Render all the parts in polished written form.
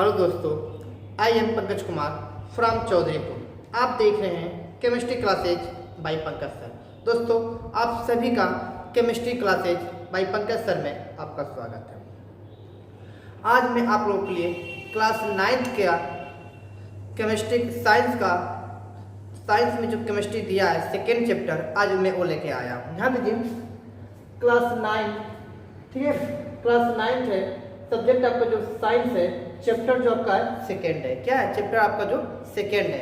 Hello दोस्तों, I am Pankaj Kumar from Chaudharipur. आप देख रहे हैं chemistry classes by Pankaj sir. दोस्तों, आप सभी का chemistry classes by Pankaj sir में आपका स्वागत है। आज मैं आप लोगों के लिए क्लास 9th का केमिस्ट्री साइंस में जो केमिस्ट्री दिया है सेकेंड चैप्टर, आज मैं वो लेके आया हूँ। ध्यान दीजिए, क्लास 9, ठीक है, क्लास 9th है, सब्जेक्ट आपका जो साइंस है, चैप्टर जो आपका है सेकेंड है। क्या है चैप्टर आपका जो सेकेंड है?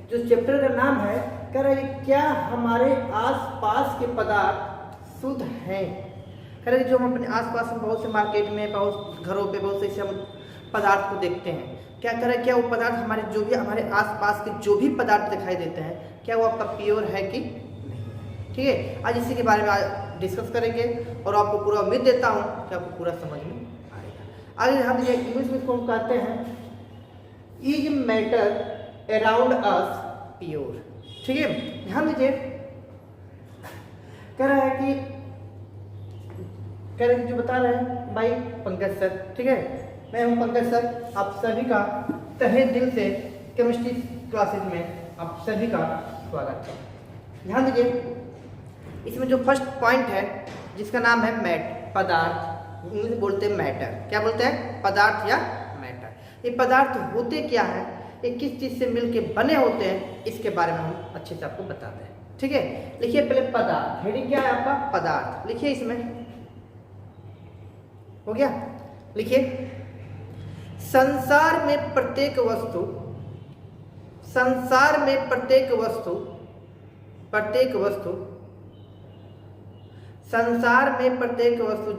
जो चैप्टर का नाम है, कह रहे हैं क्या हमारे आसपास के पदार्थ शुद्ध हैं। कह रहे जो हम अपने आसपास में बहुत से मार्केट में, बहुत घरों पे, बहुत से हम पदार्थ को देखते हैं, क्या कह रहे हैं, क्या वो पदार्थ हमारे जो भी हमारे आसपास के जो भी पदार्थ दिखाई देते हैं, क्या वो आपका प्योर है कि नहीं। ठीक है, आज इसी के बारे में आज डिस्कस करेंगे और आपको पूरा उम्मीद देता हूँ कि आपको पूरा समझ में आएगा। आगे हम ये इंग्लिश में इसको हम कहते हैं is matter around us pure. ठीक है, ध्यान दीजिए, कह रहा है कि जो बता रहे हैं भाई पंकज सर। ठीक है, मैं हूं पंकज सर, आप सभी का तहे दिल से केमिस्ट्री क्लासेज में आप सभी का स्वागत है। ध्यान दीजिए, इसमें जो फर्स्ट पॉइंट है जिसका नाम है पदार्थ, इंग्लिश में बोलते हैं मैटर। क्या बोलते हैं? पदार्थ या मैटर। ये पदार्थ होते क्या है, ये किस चीज से मिलके बने होते हैं, इसके बारे में हम अच्छे से आपको बताते हैं। ठीक है, लिखिए पहले पदार्थ। हेडिंग क्या है आपका? पदार्थ। लिखिए, इसमें हो गया। लिखिए, संसार में प्रत्येक वस्तु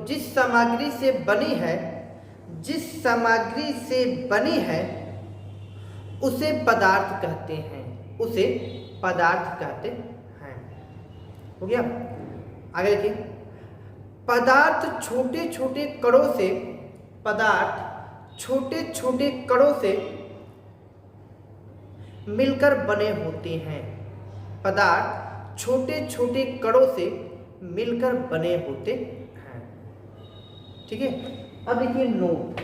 जिस सामग्री से बनी है उसे पदार्थ कहते हैं। हो गया। आगे देखिए, पदार्थ छोटे छोटे कणों से मिलकर बने होते हैं। पदार्थ छोटे छोटे कणों से मिलकर बने होते हैं। ठीक है, अब देखिए नोट।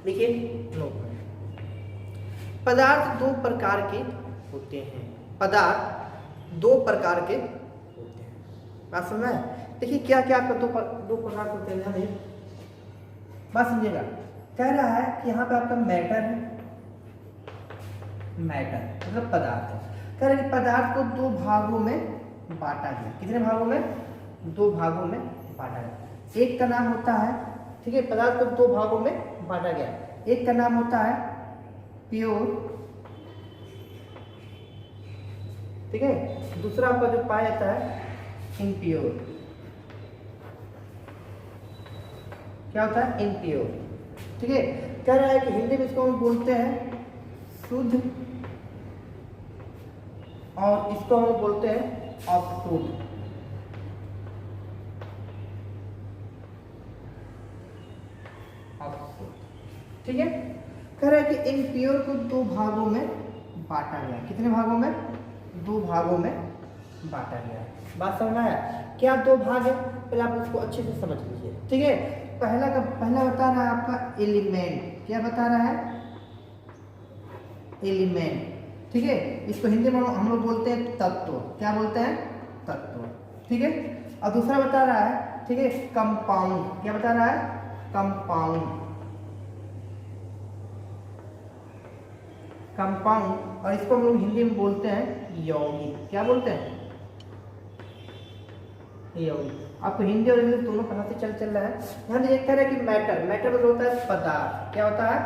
देखिए नोट, पदार्थ दो प्रकार के होते हैं। बात समझ में? देखिए क्या क्या आपका दो प्रकार होते हैं, बात समझिएगा। कह रहा है कि यहाँ पे आपका मैटर है, मतलब पदार्थ है। कह रहा है कि पदार्थ को दो भागों में बांटा गया। कितने भागों में? दो भागों में बांटा गया। एक का नाम होता है, ठीक है, पदार्थ को दो भागों में बांटा गया। एक का नाम होता है प्योर, ठीक है, दूसरा आपका जो पाया जाता है इम्प्योर। क्या होता है? इम्प्योर। ठीक है, कह रहा है कि हिंदी में इसको हम बोलते हैं शुद्ध और इसको हम बोलते हैं अशुद्ध। ठीक है, कह रहा है कि इम्प्योर को दो भागों में बांटा गया। कितने भागों में? दो भागों में बांटा गया। बात समझ में आया? क्या दो भाग है, पहले आप उसको अच्छे से समझ लीजिए। ठीक है, पहला बता रहा है आपका एलिमेंट। क्या बता रहा है? एलिमेंट। ठीक है, इसको हिंदी में हम लोग बोलते हैं तत्व। क्या बोलते हैं? तत्व। ठीक है, और दूसरा बता रहा है, ठीक है, कंपाउंड। क्या बता रहा है? कंपाउंड। और इसको हम लोग हिंदी में बोलते हैं यौगिक। क्या बोलते हैं? यौगिक। आपको हिंदी और इंग्लिश दोनों पता से चल रहा है। ध्यान दीजिए, कह रहा है कि मैटर मतलब होता है पदार्थ। क्या होता है?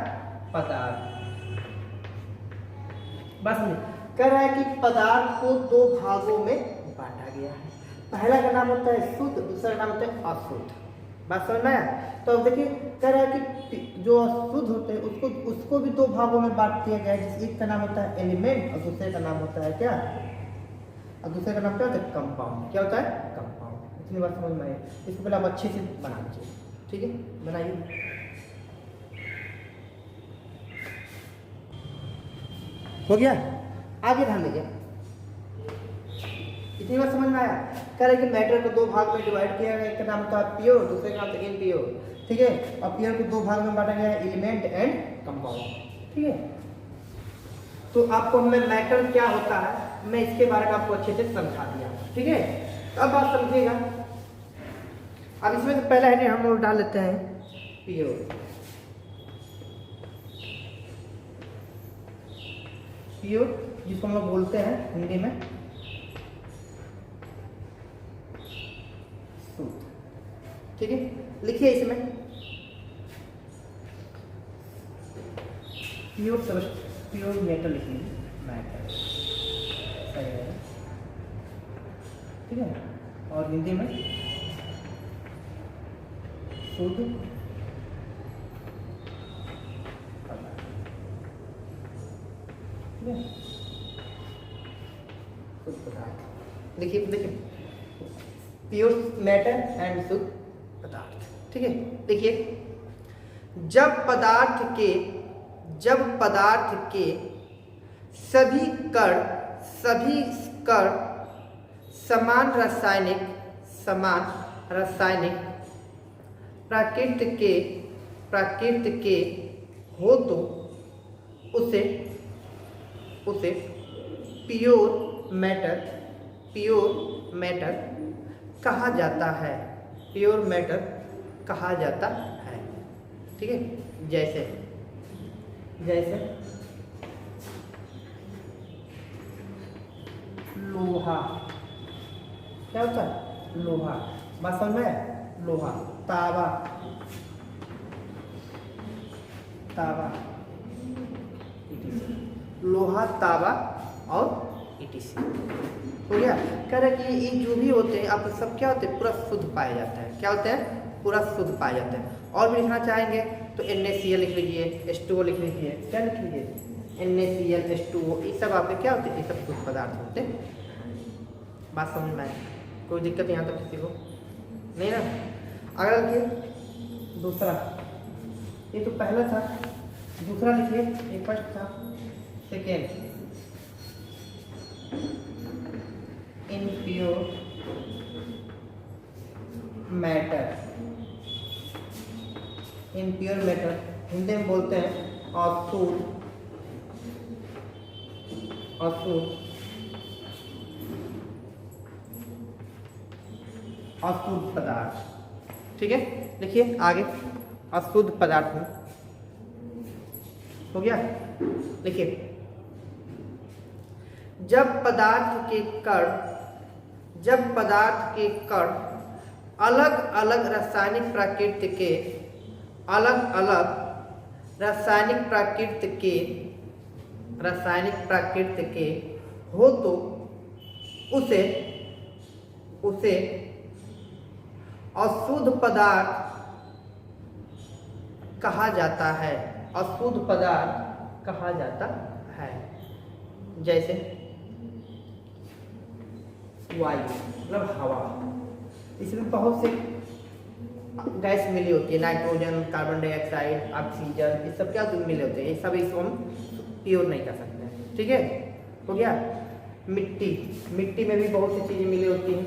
पदार्थ। बस नहीं, कह रहा है कि पदार्थ को दो भागों में बांटा गया है। पहला का नाम होता है शुद्ध, दूसरा का नाम होता है अशुद्ध। बात समझ में आया? तो अब देखिए, कह रहा है कि जो अशुद्ध होते हैं उसको भी दो भागों में बांट दिया गया है। एक का नाम होता है एलिमेंट और दूसरे का नाम होता है क्या? और दूसरे का नाम क्या होता है? कंपाउंड। क्या होता है? कंपाउंड। इतनी बात समझ में आई? इसको पहले आप अच्छे से बना लीजिए। ठीक है, बनाइए। हो गया। आगे ध्यान दीजिए, इतनी बात समझ में आया। कह रहे कि मैटर को दो भाग में डिवाइड किया गया, एक का नाम था प्योर, दूसरे का नाम था इनप्योर, ठीक है। और प्योर को दो भाग में बांटा गया है, एलिमेंट एंड कंपाउंड, ठीक है। तो आपको मैं मैटर क्या होता है मैं इसके बारे में आपको अच्छे से समझा दिया, ठीक है। तो अब आप समझिएगा। अब इसमें से पहला हेडिंग हम लोग डाल लेते हैं प्योर। प्योर जिसको हम लोग बोलते हैं हिंदी में शुद्ध, ठीक है। लिखिए इसमें प्योर मेटल लिखिए, मैटर, सही है, ठीक है। और हिंदी में शुद्ध पदार्थ, ठीक है, शुद्ध पदार्थ। लिखिए देखिए, प्योर मैटर एंड शुद्ध पदार्थ, ठीक है। देखिए, जब पदार्थ के सभी कण समान रासायनिक प्राकृत के हो तो उसे प्योर मैटर कहा जाता है, प्योर मैटर कहा जाता है, ठीक है। जैसे लोहा, क्या होता है लोहा, बात समझ में, लोहा, तांबा, लोहा, तांबा और ETC हो गया। कह रहे कि ये जो भी होते हैं आप सब क्या होते हैं पूरा शुद्ध पाए जाते हैं, क्या होते हैं पूरा शुद्ध पाए जाते हैं। और भी लिखना चाहेंगे तो NaCl लिख लीजिए, H2O लिख लीजिए, क्या लिख लीजिए NaCl H2O, ये सब आपके क्या होते हैं, ये सब शुद्ध पदार्थ होते हैं। बात समझ में आए, कोई दिक्कत यहाँ तक किसी को नहीं ना। अगर लिखिए दूसरा, ये तो पहला था, दूसरा लिखिए, ये फर्स्ट था, सेकेंड इनप्योर मैटर, हिंदी में बोलते हैं अशुद्ध पदार्थ, ठीक है। देखिए आगे, अशुद्ध पदार्थ में हो गया। देखिए, जब पदार्थ के कण अलग अलग रासायनिक प्राकृति के हो तो उसे अशुद्ध पदार्थ कहा जाता है, अशुद्ध पदार्थ कहा जाता है। जैसे वायु मतलब हवा, इसमें बहुत से गैस मिली होती है, नाइट्रोजन, कार्बन डाइऑक्साइड, ऑक्सीजन, ये सब क्या मिले होते हैं, ये सब इसको हम प्योर नहीं कर सकते हैं, ठीक है। हो गया। मिट्टी में भी बहुत सी चीज़ें मिली होती हैं।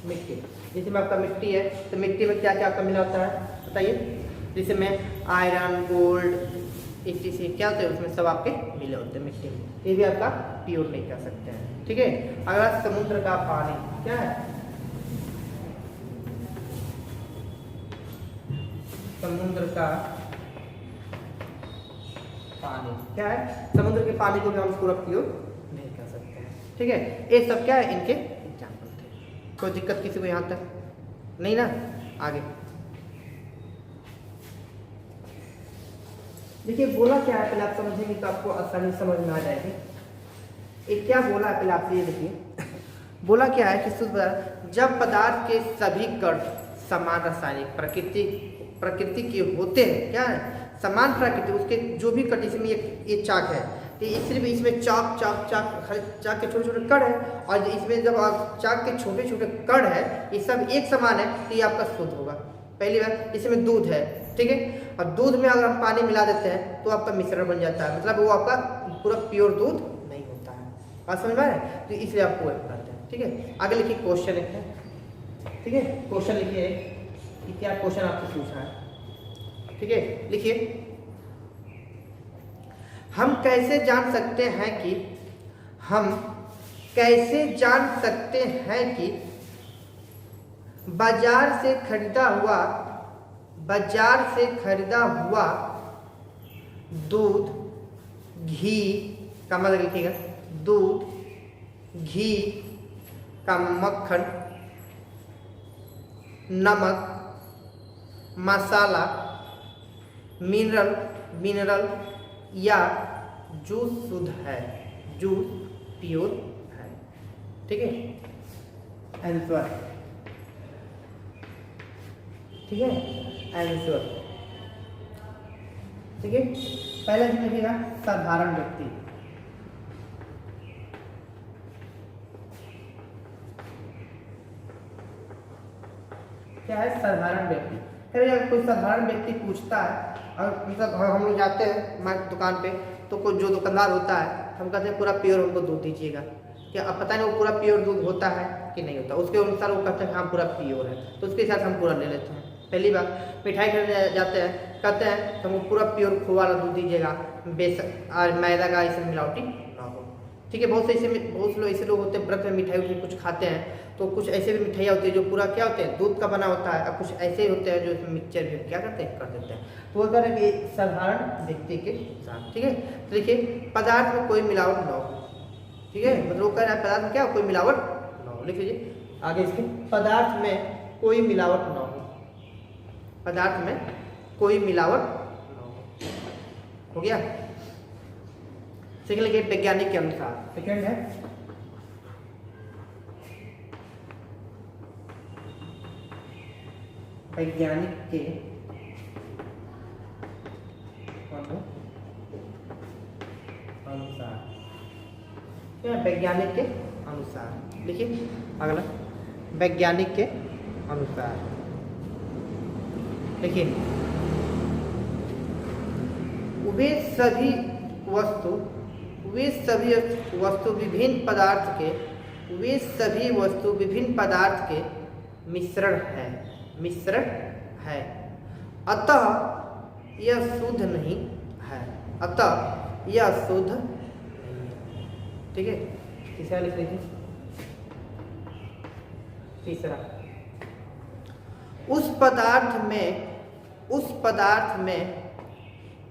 मिट्टी, जैसे में आपका मिट्टी है तो मिट्टी में क्या क्या आपका मिला होता है बताइए, जैसे में आयरन, गोल्ड, ETC क्या होते हैं उसमें सब आपके मिले होते हैं मिट्टी में, ये भी आपका प्योर नहीं कर सकते हैं, ठीक है। अगर समुद्र का पानी क्या है, समुद्र का पानी क्या है, समुद्र के पानी को भी हम पूरा प्योर नहीं कर सकते हैं, ठीक है। ये सब क्या है, इनके एग्जाम्पल थे। कोई दिक्कत किसी को यहाँ तक नहीं ना। आगे देखिए, बोला क्या है पहले आप समझेंगे तो आपको आसानी समझ में आ जाएगी। एक क्या बोला है पहले आप ये देखिए, बोला क्या है कि शुद्ध पदार्थ, जब पदार्थ के सभी कण समान रासायनिक प्रकृति के होते हैं, क्या है समान प्रकृति, उसके जो भी कण, इसमें ये चाक है तो सिर्फ इसमें चाक के छोटे छोटे कण है, और इसमें जब आप चाक के छोटे छोटे कण है ये सब एक समान है तो ये आपका शुद्ध होगा। पहली बार, इसमें दूध है, ठीक है, और दूध में अगर हम पानी मिला देते हैं तो आपका मिश्रण बन जाता है, मतलब वो आपका पूरा प्योर दूध नहीं होता है। बात समझ में आ रहा है, तो इसलिए आपको ठीक है। आगे लिखिए क्वेश्चन लिखिए, ठीक है। क्वेश्चन लिखिए कि क्या क्वेश्चन आपसे पूछा है, ठीक है। लिखिए, हम कैसे जान सकते हैं कि बाजार से खरीदा हुआ दूध, घी का मतलब लिखिएगा, दूध, घी का मक्खन, नमक, मसाला, मिनरल या जूस शुद्ध है, जूस प्योर है, ठीक है। आंसर, ठीक है, आंसर, ठीक है। पहला जो लिखिएगा साधारण व्यक्ति, क्या है साधारण व्यक्ति। करेगा कोई साधारण व्यक्ति पूछता है और मतलब हम लोग जाते हैं दुकान पे, तो कोई जो दुकानदार होता है हम कहते हैं पूरा प्योर हमको दूध दीजिएगा, क्या अब पता नहीं वो पूरा प्योर दूध होता है कि नहीं होता, उसके अनुसार वो कहते हैं हाँ पूरा प्योर है, तो उसके हिसाब से हम पूरा ले लेते हैं। पहली बात, मिठाई खरीदने जाते हैं, कहते हैं तो हमको पूरा प्योर खोआ वाला दूध दीजिएगा, बेसन और मैदा का इसमें मिलावटी ना हो, ठीक है। बहुत से ऐसे लोग होते हैं व्रत में मिठाई कुछ खाते हैं, तो कुछ ऐसे भी मिठाइयाँ होती है जो पूरा क्या होते हैं दूध का बना होता है, और कुछ ऐसे होते हैं जो इसमें मिक्सचर भी क्या करते हैं कर देते हैं, तो वो करें कि साधारण व्यक्ति के साथ, ठीक है। तो देखिए पदार्थ में कोई मिलावट ना हो, ठीक है, मतलब वो कह रहा है पदार्थ में क्या कोई मिलावट ना हो, लिख लीजिए आगे इसके, पदार्थ में कोई मिलावट ना हो, पदार्थ में कोई मिलावट ना हो गया। सेकंड लिखिए वैज्ञानिक के अनुसार, सेकंड है वैज्ञानिक के अनुसार, क्या वैज्ञानिक के अनुसार, लिखिए अगला वैज्ञानिक के अनुसार, देखिए वे सभी वस्तु विभिन्न पदार्थ के मिश्रण है, अतः यह शुद्ध नहीं है, ठीक है। तीसरा लिख लीजिए, तीसरा उस पदार्थ में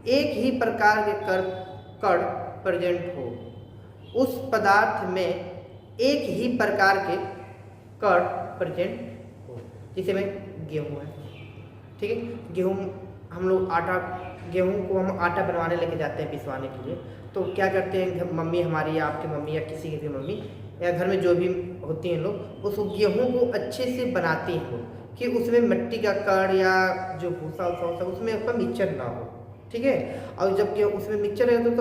एक ही प्रकार के कण प्रेजेंट हो, उस पदार्थ में एक ही प्रकार के कण प्रेजेंट हो, जैसे में गेहूँ है, ठीक है। गेहूँ को हम आटा बनवाने लेके जाते हैं पिसवाने के लिए, तो क्या करते हैं मम्मी हमारी या आपकी मम्मी या किसी की भी मम्मी या घर में जो भी होती हैं लोग, उस गेहूँ को अच्छे से बनाती हैं वो, कि उसमें मिट्टी का कण या जो भूसा होता उसमें आपका मिक्सचर ना हो, ठीक है। और जब उसमें मिक्सचर है तो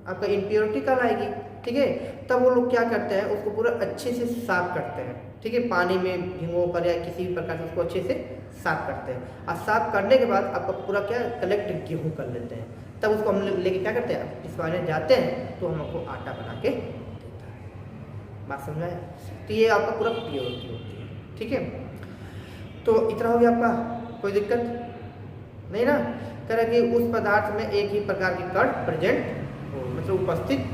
आपका इम्प्योरिटी कल आएगी, ठीक है। तब वो लोग क्या करते हैं उसको पूरा अच्छे से साफ करते हैं, ठीक है, पानी में भिगो कर या किसी भी प्रकार से उसको अच्छे से साफ करते हैं, और साफ करने के बाद आपका पूरा क्या कलेक्ट गेहूँ कर लेते हैं, तब उसको हम लेके क्या करते हैं पिसवाने जाते हैं, तो हमको आटा बना के देता है। बात समझ आए? तो ये आपका पूरा प्योरिटी होती है, ठीक है। तो इतना हो गया आपका, कोई दिक्कत नहीं ना। कह रहा कि उस पदार्थ में एक ही प्रकार के कण प्रेजेंट हो, मतलब उपस्थित हो,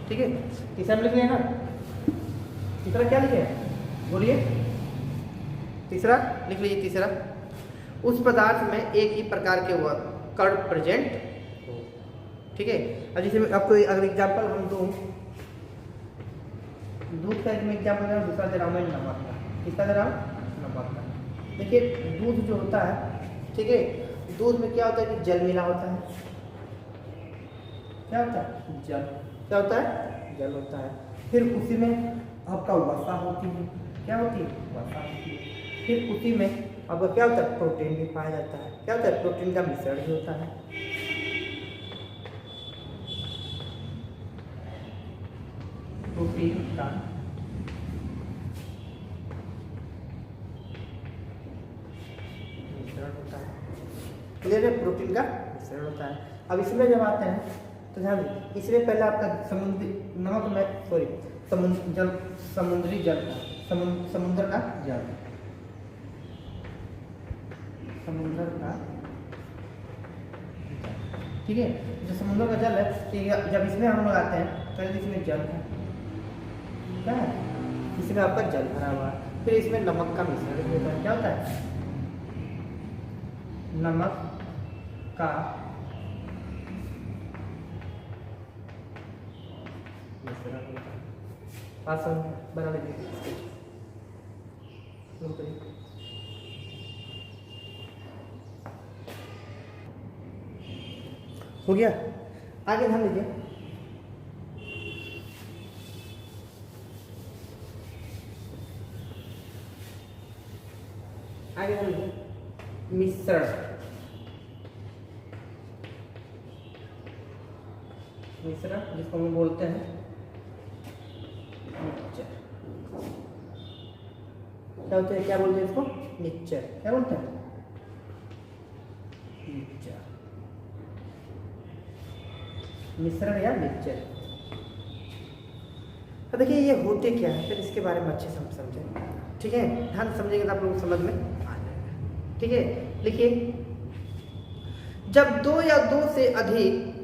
ठीक है। तीसरा लिख लिया ना, तीसरा क्या लिखे बोलिए, तीसरा लिख लीजिए, तीसरा उस पदार्थ में एक ही प्रकार के कण प्रेजेंट हो, ठीक है। अब जैसे आपको अगर एग्जाम्पल हम दूँ, दूध का एक एग्जाम्पल दे रहा हूँ, दूसरा दे रहा हूँ मैं नमक का, किसका दे रहा हूँ नमक का। देखिए दूध जो होता है, ठीक है, दूध में क्या होता है कि जल मिला होता है, क्या होता है जल, क्या होता है जल होता है, फिर उसी में आपका वसा होती है, क्या होती है वसा होती है, फिर उसी में आपका क्या होता है प्रोटीन भी पाया जाता है, क्या होता है प्रोटीन का मिश्रण भी होता है, प्रोटीन का मिश्रण होता है, क्लियर है, प्रोटीन का मिश्रण होता है। अब इसमें जब आते हैं तो ध्यान दीजिए, इसमें पहले आपका समुद्री नमक में समुद्री जल का समुद्र का जल, समुद्र का, ठीक है। जो समुद्र का जल है, ठीक है, जब इसमें हम लगाते हैं पहले इसमें जल है, क्या है, इसमें आपका जल भरा हुआ है, फिर इसमें नमक का मिश्रण होता है। क्या होता है? नमक का मिश्रण होता है। आसन बना लीजिए, हो गया। आगे ध्यान दीजिए, आगे ध्यान दीजिए, मिश्रण, मिश्रण जिसको हम बोलते हैं मिक्सचर। क्या होता है, क्या बोलते हैं इसको? मिक्सचर। क्या बोलते हैं? मिक्सचर, मिश्रण या मिक्सचर। तो देखिए ये होते क्या है, फिर इसके बारे में अच्छे से समझें, ठीक है। ध्यान समझेंगे तो आप लोग समझ में आ जाएगा, ठीक है। लिखिए, जब दो या दो से अधिक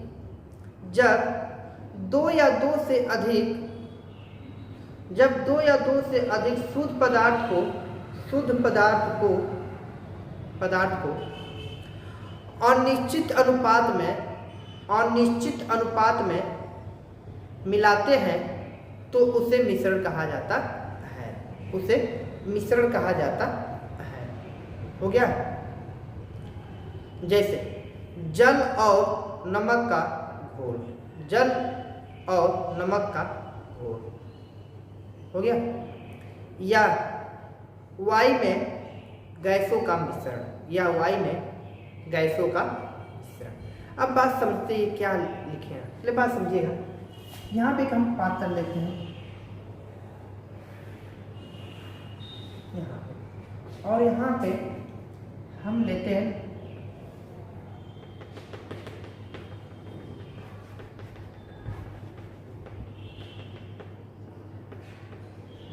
शुद्ध पदार्थ को अनिश्चित अनुपात में मिलाते हैं तो उसे मिश्रण कहा जाता है, उसे मिश्रण कहा जाता है। हो गया। जैसे जल और नमक का घोल, जल और नमक का घोल, हो गया। या वायु में गैसों का मिश्रण, या वायु में गैसों का मिश्रण। अब बात समझते हैं क्या लिखे हैं, पहले बात समझिएगा। यहाँ पे एक हम पात्र लेते हैं यहाँ पे, और यहाँ पे हम लेते हैं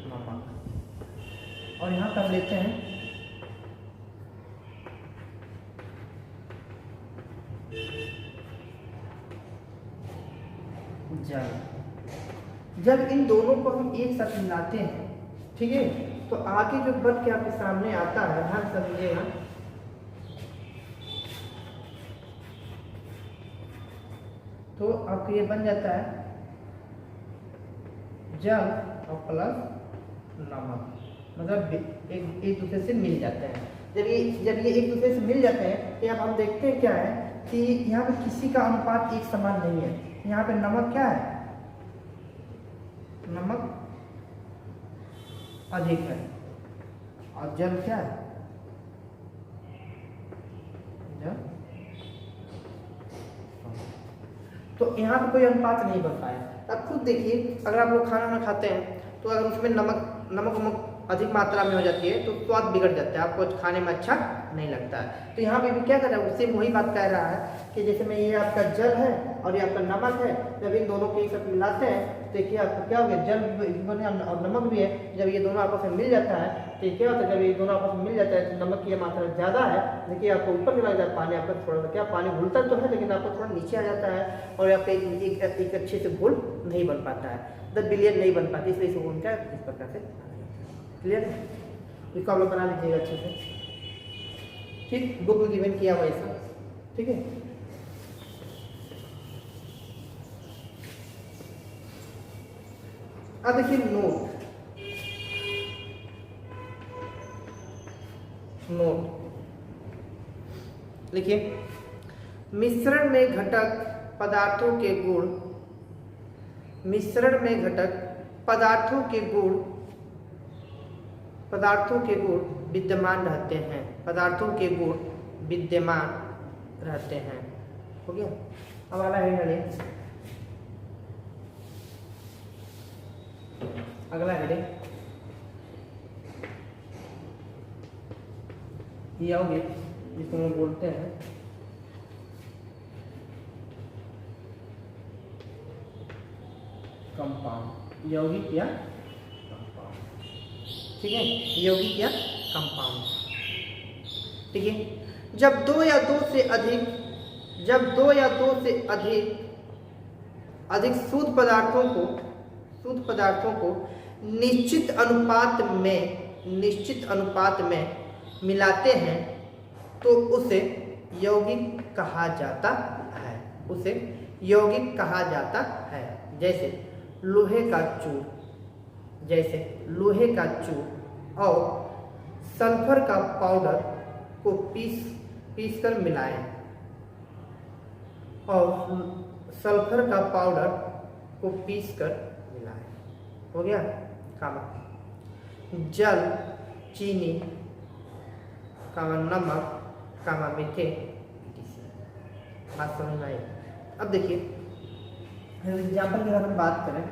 नमक, और यहाँ पे हम लेते हैं जल। जब इन दोनों को हम एक साथ मिलाते हैं, ठीक है, तो आगे जो बन के आपके सामने आता है, ध्यान समझिएगा, तो आपको ये बन जाता है जल और प्लस नमक, मतलब एक दूसरे से मिल जाते हैं। जब ये एक दूसरे से मिल जाते हैं तो यहाँ हम देखते हैं क्या है कि यहाँ पे किसी का अनुपात एक समान नहीं है। यहाँ पे नमक क्या है, नमक अधिक है, और जल क्या है, जल। तो यहाँ पे कोई अनुपात नहीं बन पाया। अब खुद देखिए, अगर आप लोग खाना ना खाते हैं तो अगर उसमें नमक अधिक मात्रा में हो जाती है तो स्वाद बिगड़ जाता है, आपको खाने में अच्छा नहीं लगता है। तो यहाँ पे भी क्या कर रहा है, उससे वही बात कह रहा है कि जैसे में ये आपका जल है और ये आपका नमक है, जब इन दोनों को एक साथ मिलाते हैं तो देखिए आपको क्या हो गया, जल भी और नमक भी है। जब ये दोनों आपस में मिल जाता है तो क्या होता है, जब ये दोनों आपस में मिल जाता है तो नमक की मात्रा ज़्यादा है, देखिए आपको ऊपर चला जाता है, पानी आपका थोड़ा सा क्या पानी घुलता तो है लेकिन आपको थोड़ा नीचे आ जाता है, और आपका एक अच्छे से घोल नहीं बन पाता है, द बिलियन नहीं बन पाती, इसलिए इसको उनका इस प्रकार से। क्लियर है? इसको आप लोग बना लीजिएगा अच्छे से, ठीक। बुक में गिवन किया हुआ ऐसा, ठीक है। अब देखिए नोट लिखिए, मिश्रण में घटक पदार्थों के गुण, मिश्रण में घटक पदार्थों के गुण विद्यमान रहते हैं, पदार्थों के गुण विद्यमान रहते हैं। हो गया। अब अगला हेडिंग, अगला हेडिंग ये आओगे जिसको हम बोलते हैं कंपाउंड। यौगिक या कंपाउंड, ठीक है, यौगिक या कंपाउंड, ठीक है। जब दो या दो से अधिक शुद्ध पदार्थों को निश्चित अनुपात में मिलाते हैं तो उसे यौगिक कहा जाता है। जैसे लोहे का चूर और सल्फर का पाउडर को पीसकर मिलाएं हो गया कामा। जल, चीनी, कामा नमक, कामा मीठे, बात समझ में आई। अब देखिए एग्जाम्पल की अगर हम बात करें,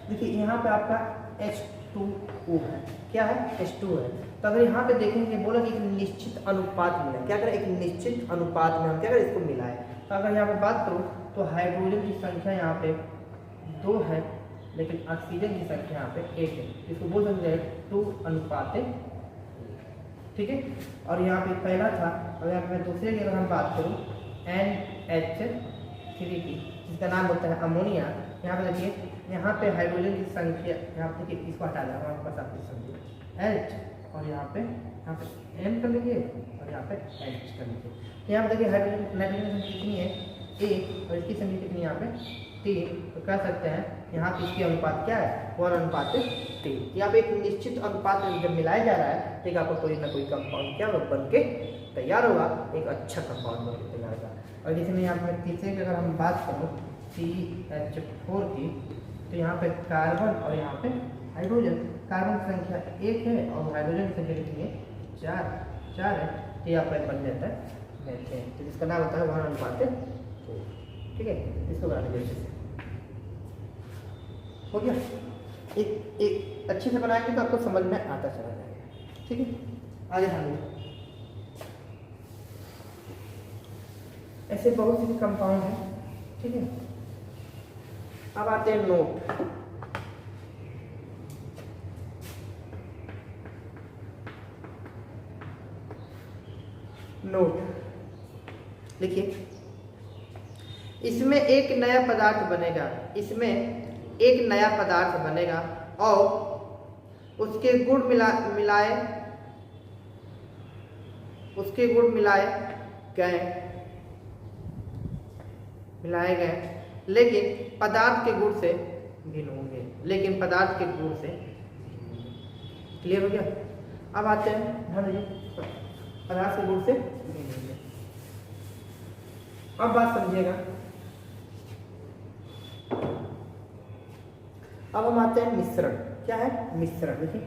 देखिए यहाँ पे आपका H2O है, क्या है, H2 है। तो अगर यहाँ पे देखेंगे बोला कि एक निश्चित अनुपात मिला, क्या करें, एक निश्चित अनुपात में हम क्या करें, इसको मिलाएं। तो अगर यहाँ पे बात करूँ तो हाइड्रोजन की संख्या यहाँ पे 2 है, लेकिन ऑक्सीजन की संख्या यहाँ पे 1 है। इसको बोल सकते हैं 2:1, ठीक है। और यहाँ पे पहला था, और यहाँ पे दूसरे की अगर हम बात करूँ NH3 की, जिसका नाम होता है अमोनिया। यहाँ पे देखिए, यहाँ पे हाइड्रोजन की संख्या, यहाँ पे देखिए इसको हटा दें, हमारे पास आप समझिए H, और यहाँ पे M कर लीजिए, और यहाँ पे H कर लीजिए। तो यहाँ पे देखिए नाइट्रोजन की संख्या कितनी है, 1, और इसकी संख्या कितनी यहाँ पे 3। तो कह सकते हैं यहाँ पे इसकी अनुपात क्या है, 1:3। यहाँ पे एक निश्चित अनुपात में जब मिलाया जा रहा है तो आपको कोई ना कोई कंपाउंड क्या बन के तैयार होगा, एक अच्छा कंपाउंड बन के तैयार होगा। और जैसे मैं यहाँ पे तीसरे की अगर हम बात करूँ CH4 की, तो यहाँ पे कार्बन और यहाँ पे हाइड्रोजन, कार्बन की संख्या 1 है और हाइड्रोजन की संख्या कितनी है, 4 है। तो यहाँ पर बन जाता है मीथेन, तो जिसका नाम होता है 1:2, ठीक है। इसको बनाने के लिए हो गया, एक अच्छे से बनाएंगे तो आपको समझ में आता चला जाएगा, ठीक है। आगे हम ऐसे बहुत से कंपाउंड हैं, ठीक है। अब आते हैं नोट। देखिए, इसमें एक नया पदार्थ बनेगा और उसके गुण मिलाए गए, लेकिन पदार्थ के गुण से भिन्न होंगे, क्लियर हो गया। अब आते हैं, ध्यान दीजिए, पदार्थ के गुण से भिन्न होंगे। अब बात समझिएगा। अब हम आते हैं मिश्रण। क्या है मिश्रण, देखिए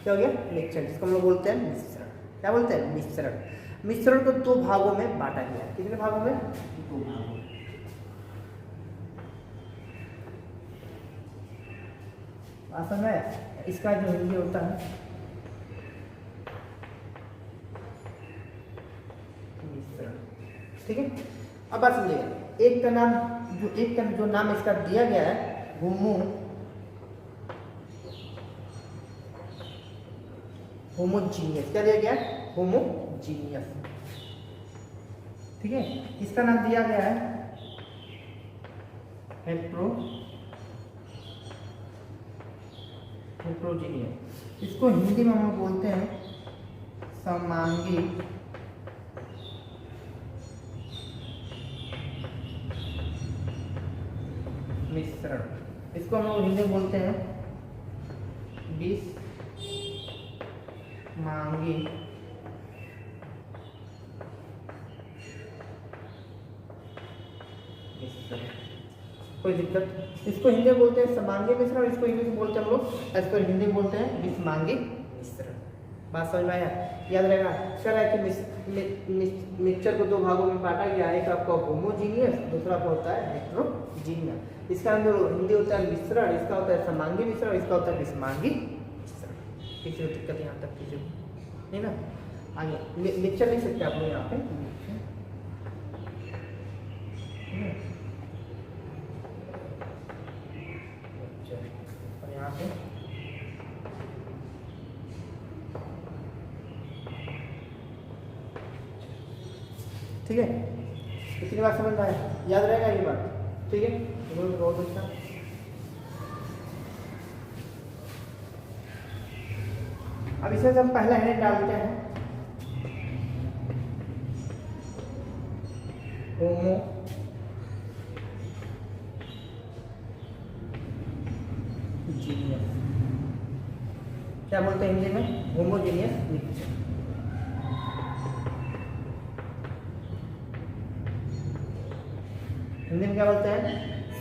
क्या हो गया, मिश्रण, जिसको हम लोग बोलते हैं मिश्रण। क्या बोलते हैं, मिश्रण को 2 भागों में बांटा गया है। कितने भागों में, 2 भागों में। आसान है, इसका जो हिंदी होता है मिश्रण, ठीक है। अब बात समझिएगा, एक का जो नाम इसका दिया गया है होमोजीनियस। क्या दिया गया है, होमोजीनियस, ठीक है। इसका नाम दिया गया है हेट्रोजीनियस। इसको हिंदी में हम बोलते हैं समांगी मिश्रण। इसको हम लोग हिंदी में बोलते हैं बिस्मांगी मिश्रण। कोई दिक्कत, इसको हिंदी में बोलते हैं समांगी मिश्रण, इसको इंग्लिश में बोलते हैं हम लोग, इसको हिंदी में बोलते हैं बिस्मांगी मिश्रण। बात समझ में आया, याद रहेगा। कह रहा है कि मिक्सचर को 2 भागों में बांटा गया है, एक आपका होमोजीनियस, दूसरा आपका होता है हेट्रोजीनियस। इसका जो हिंदी होता है मिश्रण, इसका होता है समांगी मिश्रण, इसका होता है बिस्मांगी मिश्रण। किसी को दिक्कत यहाँ तक कीजिए नहीं ना। आगे मिक्सचर लिख सकते हैं आप लोग यहाँ पे। और यहाँ पे ठीक है, कितनी बार समझ में आया, याद रहेगा ये बात, ठीक है, बहुत अच्छा। अब इसमें हम पहला हेडिंग डालते हैं होमोजीनियस, क्या बोलते हैं हिंदी में, होमोजीनियस मिक्सचर। हिंदी में क्या बोलते हैं,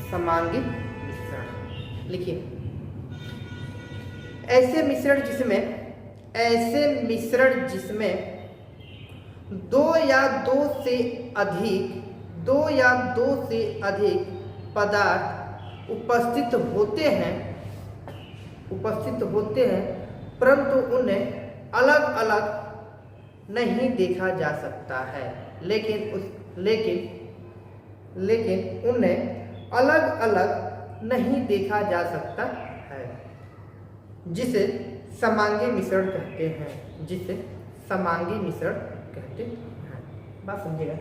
समांगी मिश्रण। लिखिए, ऐसे मिश्रण जिसमें दो या दो से अधिक पदार्थ उपस्थित होते हैं परंतु उन्हें अलग अलग नहीं देखा जा सकता है, लेकिन उन्हें अलग अलग नहीं देखा जा सकता है, जिसे समांगी मिश्रण कहते हैं। बात समझिएगा,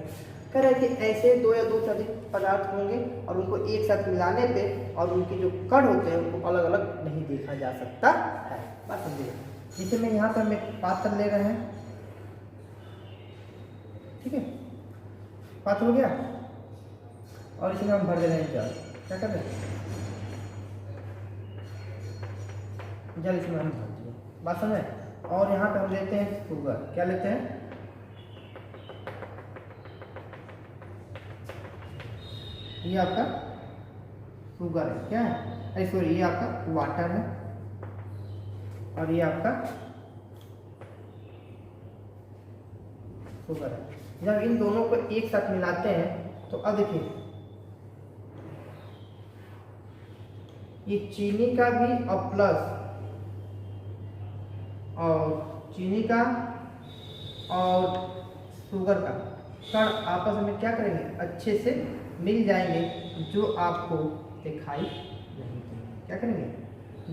कह रहे हैं कि ऐसे दो या दो से अधिक पदार्थ होंगे और उनको एक साथ मिलाने पे और उनके जो कण होते हैं उनको अलग अलग नहीं देखा जा सकता है। बात समझिएगा, जिसे में यहाँ पर हम एक पात्र ले रहे हैं, ठीक है, पात्र हो गया और इसमें हम भर दे रहे हैं जल। क्या कर रहे हैं, जल इसमें हम भर दिए, बात समझे। और यहाँ पे हम लेते हैं शुगर, क्या लेते हैं, ये आपका शुगर है, क्या है, सॉरी ये आपका वाटर है और ये आपका शुगर है। जब इन दोनों को एक साथ मिलाते हैं तो अब देखिए ये चीनी का भी और प्लस और चीनी का और शुगर का कण आपस में क्या करेंगे, अच्छे से मिल जाएंगे, जो आपको दिखाई नहीं देंगे। क्या करेंगे,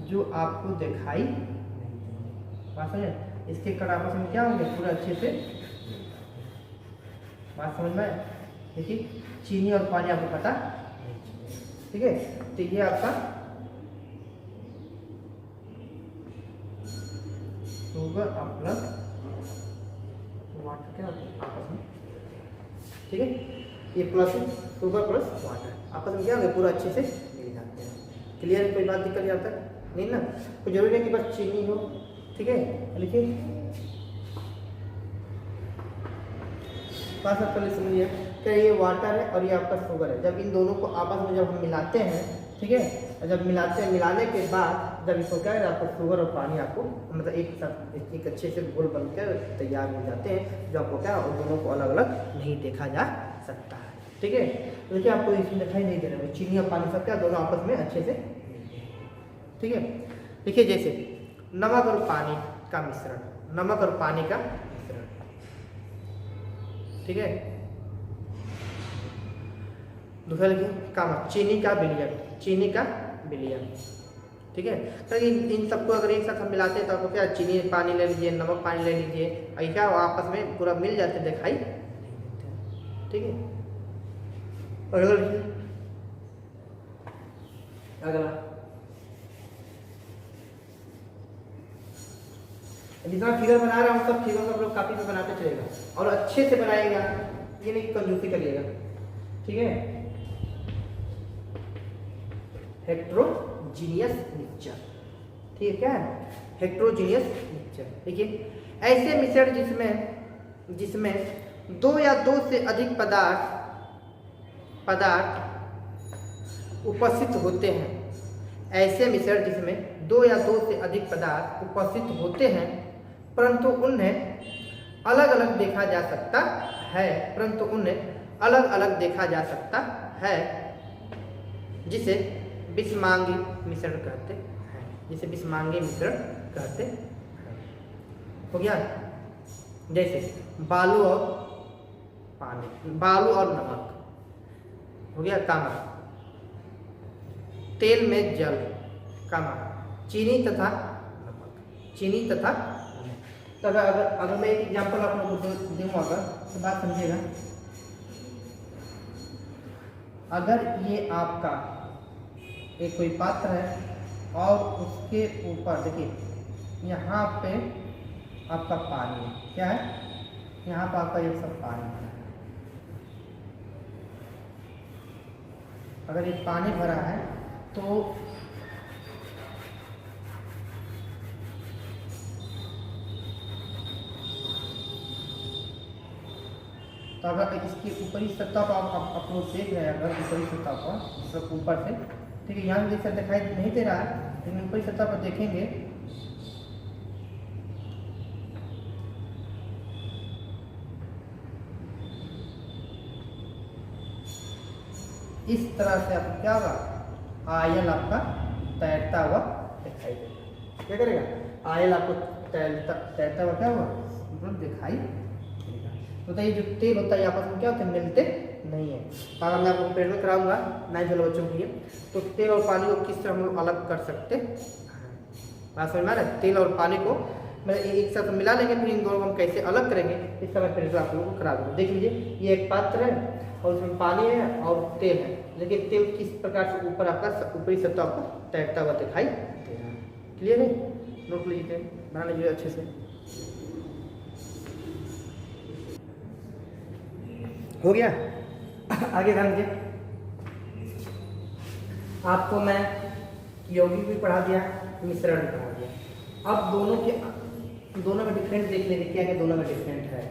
जो आपको दिखाई नहीं देंगे। बात समझे, इसके कण आपस में क्या होंगे, पूरा अच्छे से। बात समझ में, देखिए चीनी और पानी आपको पता, ठीक है, तो ये आपका शुगर और प्लस वाटर क्या होता है आपस में, ठीक है, ये प्लस शुगर प्लस वाटर आपस में क्या होंगे, पूरा अच्छे से मिल जाते हैं। क्लियर, कोई बात दिक्कत जाता है नहीं ना, कोई जरूरी नहीं कि बस चीनी हो, ठीक है। लिखिए बात सब पहले समझिए, क्या ये वाटर है और ये आपका शुगर है। जब इन दोनों को आपस में जब हम मिलाते हैं, ठीक है, जब मिलाने के बाद जब इसको क्या है, आपको शुगर और पानी आपको मतलब एक साथ एक अच्छे से घोल बनकर तैयार हो जाते हैं, जो आपको क्या उन दोनों को अलग अलग नहीं देखा जा सकता है, ठीक है। तो देखिए आपको इसमें दिखाई नहीं दे रहा है, चीनी और पानी सब क्या दोनों आपस में अच्छे से, ठीक है। देखिए जैसे नमक और पानी का मिश्रण, ठीक है। दूसरा लिखिए कामक, चीनी का विलयन, ठीक है। तो इन सबको अगर एक साथ हम मिलाते हैं तो आपको क्या, चीनी पानी ले लीजिए, नमक पानी ले लीजिए, और क्या आपस में पूरा मिल जाते दिखाई नहीं देते, ठीक है। अगला लिखिए, अगला जितना फिगर बना रहा हूँ सब फिगर सब लोग कापी पे बनाते चलेगा और अच्छे से बनाएगा, ये नहीं कंजूसी करिएगा, ठीक है। हेट्रोजीनियस मिक्सचर, ठीक है, क्या है, हेट्रोजीनियस मिक्सचर। देखिए ऐसे मिश्रण जिसमें दो या दो से अधिक पदार्थ उपस्थित होते हैं, ऐसे मिश्रण जिसमें दो या दो से अधिक पदार्थ उपस्थित होते हैं परंतु उन्हें अलग अलग देखा जा सकता है, जिसे विषमांगी मिश्रण कहते हैं, हो गया। जैसे बालू और पानी, बालू और नमक हो गया कामा, तेल में जल कामा, चीनी तथा नमक, चीनी तथा नमक। तो अगर मैं एक एग्जांपल आप लोगों को दूंगा तो बात समझिएगा। अगर ये आपका एक कोई पात्र है और उसके ऊपर देखिए यहाँ पे आपका पानी है, क्या है, यहाँ पर आपका ये सब पानी है। अगर ये पानी भरा है तो अगर इसकी ऊपरी सतह पर आप लोग देख रहे हैं, अगर ऊपरी सतह पर मतलब ऊपर से, ठीक है, यहाँ जैसे दिखाई नहीं दे रहा है, लेकिन ऊपरी सतह पर देखेंगे इस तरह से आपको क्या होगा, आयल आपका तैरता हुआ दिखाई देगा। क्या करेगा, आयल आपको तैरता हुआ क्या हुआ मतलब दिखाई देगा। तो ये जो तेल होता है आपस में क्या होता है, मिलते नहीं है। अगर मैं आपको पेड़ में कराऊंगा 9 वाले बच्चों के लिए, तो तेल और पानी को किस तरह हम लोग अलग कर सकते हैं, बात समझ में आ रहा है। तेल और पानी को मैं एक साथ मिला लेंगे, फिर इन दोनों को हम कैसे अलग करेंगे इस तरह फिर आप लोगों को करा दूँगा। देख लीजिए ये एक पात्र है और उसमें पानी है और तेल है, लेकिन तेल किस प्रकार से ऊपर आपका ऊपरी सतह पर तैरता हुआ दिखाई दे रहा है। क्लियर है, नोट लीजिए, बना लीजिए अच्छे से। हो गया, आगे ध्यान दीजिए। आपको मैं यौगिक भी पढ़ा दिया, मिश्रण भी पढ़ा दिया। अब दोनों में डिफरेंस देख लीजिए, क्या क्या दोनों में डिफरेंट है,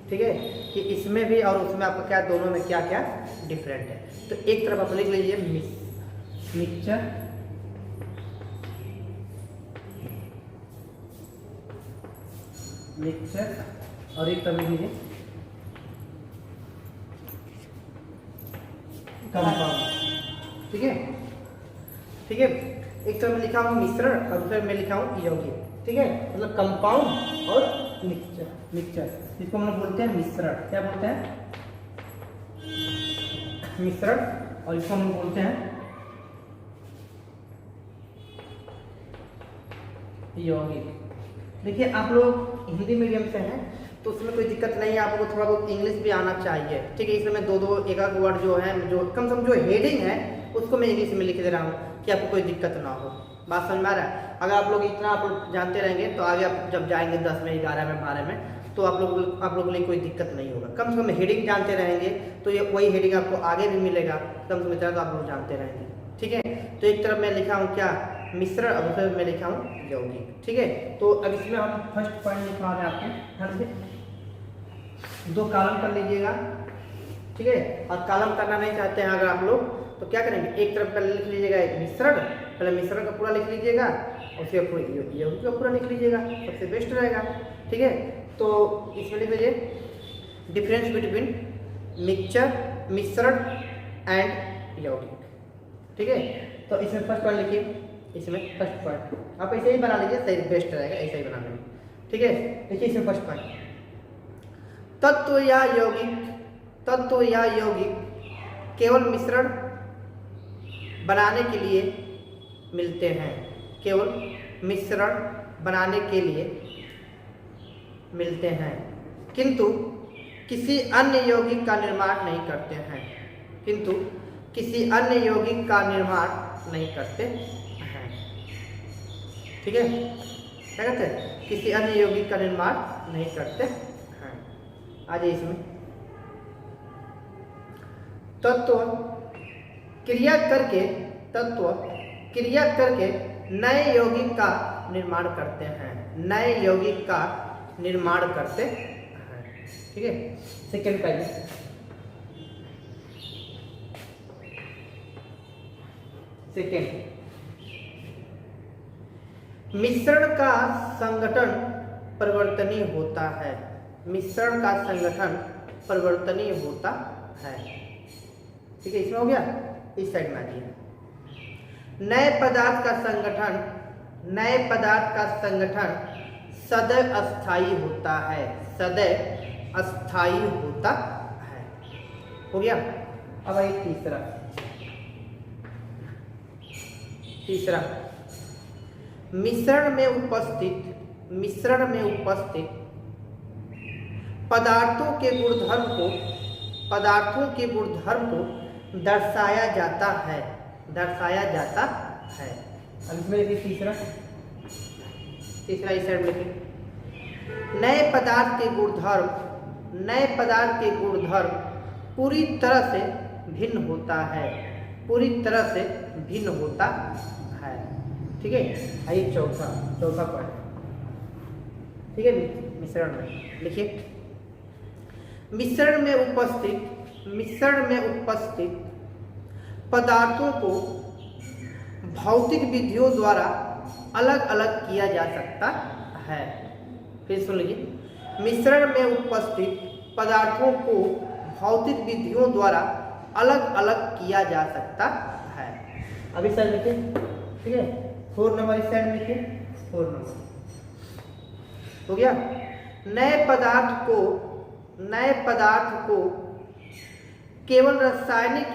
ठीक है, कि इसमें भी और उसमें आपका क्या दोनों में क्या क्या डिफरेंट है। तो एक तरफ आप लिख लीजिए मिक्सचर, मिक्सचर, और एक तरफ लिख लीजिए कंपाउंड। ठीक है, ठीक है, एक तरफ में लिखा हूँ मिश्रण और दूसरे में लिखा हूँ यौगिक। ठीक है, मतलब कंपाउंड और मिक्सचर, मिक्सचर इसको हम लोग बोलते हैं मिश्रण। क्या बोलते हैं, मिश्रण, और इसको हम बोलते हैं यौगिक। देखिए आप लोग हिंदी मीडियम से हैं तो उसमें कोई दिक्कत नहीं है, आपको थोड़ा बहुत इंग्लिश भी आना चाहिए। ठीक है, इसमें दो एक वर्ड जो है, जो कम से कम जो हेडिंग है उसको मैं इंग्लिश में लिख दे रहा हूँ कि आपको कोई दिक्कत ना हो। बात समझ में आ रहा है। अगर आप लोग इतना आप लोग जानते रहेंगे तो आगे आप जब जाएंगे 10 में, 11 में, 12 में, तो आप लोगों के लिए कोई दिक्कत नहीं होगा। कम से कम हेडिंग जानते रहेंगे तो ये वही हेडिंग आपको आगे भी मिलेगा, कम से कम इतना तो आप लोग जानते रहेंगे। ठीक है, तो एक तरफ मैं लिखा हूँ क्या, मिश्रण, और दूसरे मैं लिखा हूँ यौगिक। ठीक है, तो अब इसमें हम फर्स्ट पॉइंट लिखवा रहे हैं आपके ध्यान से, 2 कॉलम कर लीजिएगा। ठीक है, और कॉलम करना नहीं चाहते हैं अगर आप लोग तो क्या करेंगे, एक तरफ पहले लिख लीजिएगा मिश्रण, पहले मिश्रण का पूरा लिख लीजिएगा और उसके पूरा यौगिक का पूरा लिख लीजिएगा, सबसे बेस्ट रहेगा। ठीक है, तो इसमें लिख लीजिए डिफरेंस बिटवीन मिक्सचर, मिश्रण एंड यौगिक। ठीक है, तो इसमें फर्स्ट पॉइंट लिखिए, इसमें फर्स्ट पॉइंट आप ऐसे ही बना लीजिए, सही बेस्ट रहेगा, ऐसे ही बना लीजिए। ठीक है, देखिए इसमें फर्स्ट पॉइंट, तत्व या यौगिक केवल मिश्रण बनाने के लिए मिलते हैं, केवल मिश्रण बनाने के लिए मिलते हैं, किंतु किसी अन्य यौगिक का निर्माण नहीं करते हैं, किंतु किसी अन्य यौगिक का निर्माण नहीं करते हैं। ठीक है, क्या कहते हैं, किसी अन्य यौगिक का निर्माण नहीं करते हैं। आ जाइए इसमें, तत्व क्रिया करके नए यौगिक का निर्माण करते हैं, नए यौगिक का निर्माण करते हैं। ठीक है, सेकेंड पहले सेकेंड, मिश्रण का संगठन परिवर्तनीय होता है, मिश्रण का संगठन परिवर्तनीय होता है। ठीक है, इसमें हो गया, इस साइड में आ जाइए, नए पदार्थ का संगठन सदैव अस्थाई होता है, सदैव अस्थाई होता है। हो गया। अब आइए तीसरा मिश्रण में उपस्थित पदार्थों के गुणधर्म को दर्शाया जाता है। अब इसमें देखिए तीसरा इस साइड में लिखिए, नए पदार्थ के गुणधर्म पूरी तरह से भिन्न होता है। ठीक है। आइए चौथा पॉइंट, ठीक है। मिश्रण में लिखिए, मिश्रण में उपस्थित पदार्थों को भौतिक विधियों द्वारा अलग अलग किया जा सकता है। फिर सुन लीजिए, मिश्रण में उपस्थित पदार्थों को भौतिक विधियों द्वारा अलग अलग किया जा सकता है। अभी सर लिखिए, ठीक है। 4 नंबर इस साइड में लिखिए, 4 नंबर हो गया। नए पदार्थ को केवल रासायनिक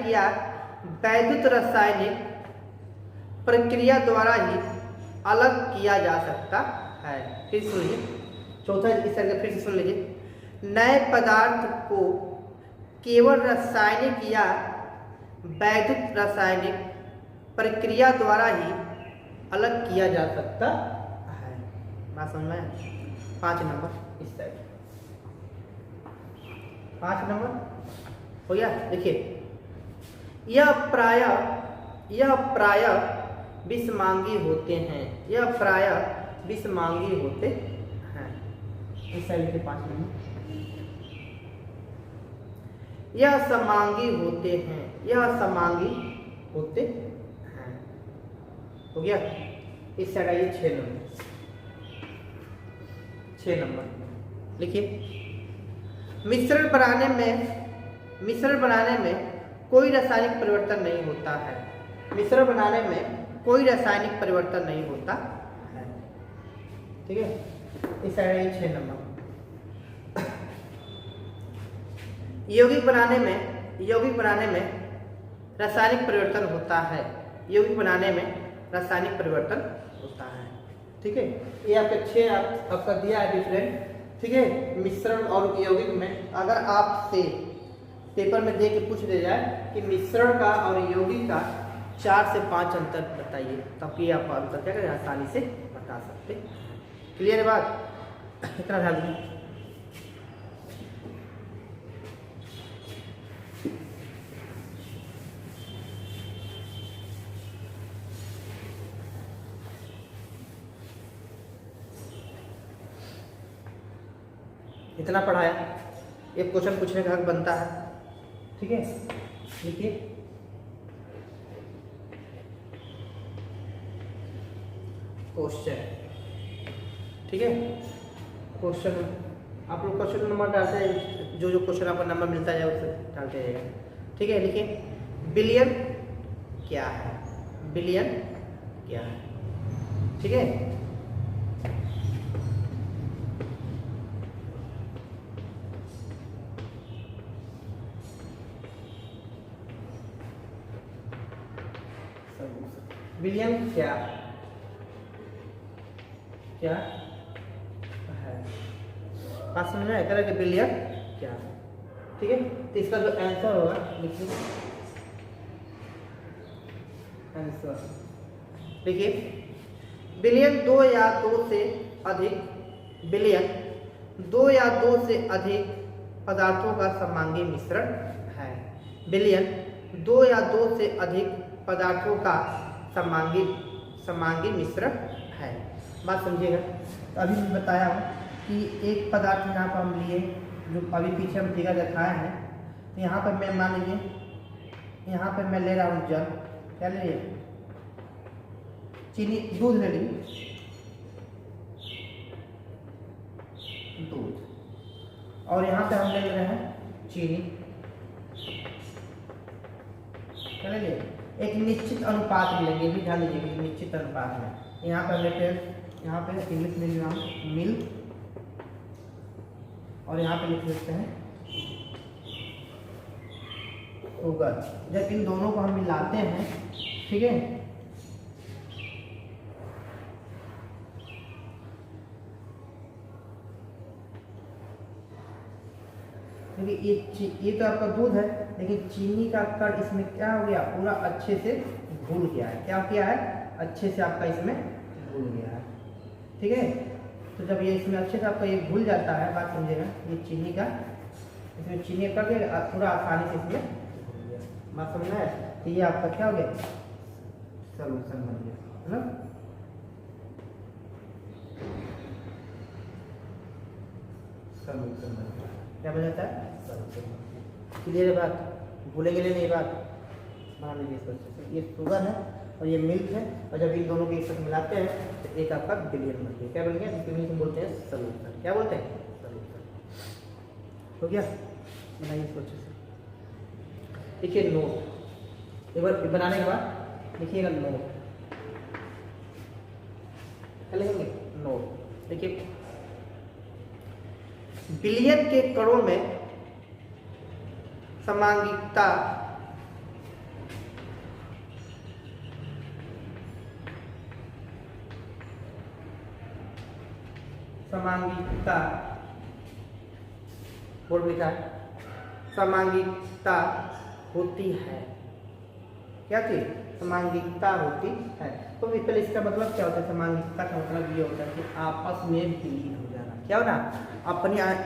या वैद्युत रासायनिक प्रक्रिया द्वारा ही अलग किया जा सकता है। फिर सुनिए, चौथा इस तरह फिर से सुन लीजिए, नए पदार्थ को केवल रासायनिक या वैद्युत रासायनिक प्रक्रिया द्वारा ही अलग किया जा सकता है। बात समझ में? 5 नंबर इस साइड, 5 नंबर हो गया। देखिए, यह प्रायः विषमांगी होते हैं। इस साइड के 5 नंबर, यह समांगी होते हैं। हो गया। इस साइड आइए 6 नंबर लिखिए, मिश्रण बनाने में कोई रासायनिक परिवर्तन नहीं होता है। ठीक है। इस साइड आइए 6 नंबर, यौगिक बनाने में रासायनिक परिवर्तन होता है। ठीक है। ये आपका 6 आपका दिया है डिफरेंट। ठीक है। मिश्रण और यौगिक में अगर आपसे पेपर में दे के पूछ दिया जाए कि मिश्रण का और यौगिक का 4 से 5 अंतर बताइए, तब कि आप अंतर क्या करें आसानी से बता सकते। क्लियर है बात? इतना ध्यान दीजिए। इतना पढ़ाया, एक क्वेश्चन पूछने का हक बनता है। ठीक है। लिखिए, क्वेश्चन। ठीक है। क्वेश्चन आप लोग क्वेश्चन नंबर डालते हैं, जो क्वेश्चन आपका नंबर मिलता है उसे डालते जाएगा। ठीक है। लिखिए, बिलियन क्या है? ठीक है। बिलियन क्या है? बात समझ में आया कि बिलियन क्या है? ठीक है। तो इसका जो आंसर होगा लिखिए, देखिए, बिलियन 2 या 2 से अधिक पदार्थों का समांगी मिश्रण है। बिलियन 2 या 2 से अधिक पदार्थों का समांगी मिश्रण है। बात समझिएगा। तो अभी मैं बताया हूँ कि एक पदार्थ यहाँ पर हम लिए, जो अभी पीछे हम फिगर दिखाए हैं। तो यहाँ पर मैं मान लीजिए, यहाँ पर मैं ले रहा हूँ जल, क्या ले लिए? चीनी, दूध ले लीजिए, दूध, और यहाँ पे हम ले रहे हैं चीनी, क्या ले लिए? एक निश्चित अनुपात लेंगे, भी ध्यान दीजिएगा, निश्चित अनुपात में यहाँ पर लेते हैं, यहाँ पे इंग्लिश में लिख रहा हूँ मिल्क, और यहाँ पे लिख लेते हैं शुगर। जब इन दोनों को हम मिलाते हैं, ठीक है, देखिए ये तो आपका दूध है, लेकिन चीनी का कण इसमें क्या हो गया, पूरा अच्छे से घुल गया है। क्या किया है, अच्छे से आपका इसमें घुल गया है, ठीक है। तो जब ये इसमें अच्छे से आपका ये घुल जाता है, बात समझेगा, ये चीनी का इसमें चीनी कर दिया पूरा आसानी से इसमें घुल गया, बात समझना है। तो ये आपका क्या हो गया, सॉल्यूशन बन गया, है ना। सॉल्यूशन बन गया, क्या बन जाता है, सॉल्यूशन। क्लियर है बात, भूलेंगे नहीं बात, मान लीजिए इसको। ये शुगर है और ये मिल्क है, और जब इन दोनों को एक साथ मिलाते हैं तो एक आपका बिलियन बन गया। क्या बन गया, इंग्लिश में बोलते हैं सॉल्यूशन। क्या बोलते हैं, सॉल्यूशन। हो गया, बनाइए इसको अच्छे से। देखिए नोट, एक बार बनाने के बाद लिखिएगा नोट, क्या लिखेंगे, नोट। देखिए बिलियन के कणों में समांगिकता बोर्ड लिखा है, समांगिकता होती है। क्या चीज, समांगिकता होती है। तो पहले इसका मतलब क्या होता है, समांगिकता का मतलब ये होता है कि आपस में विलीन हो जाना। क्या होना,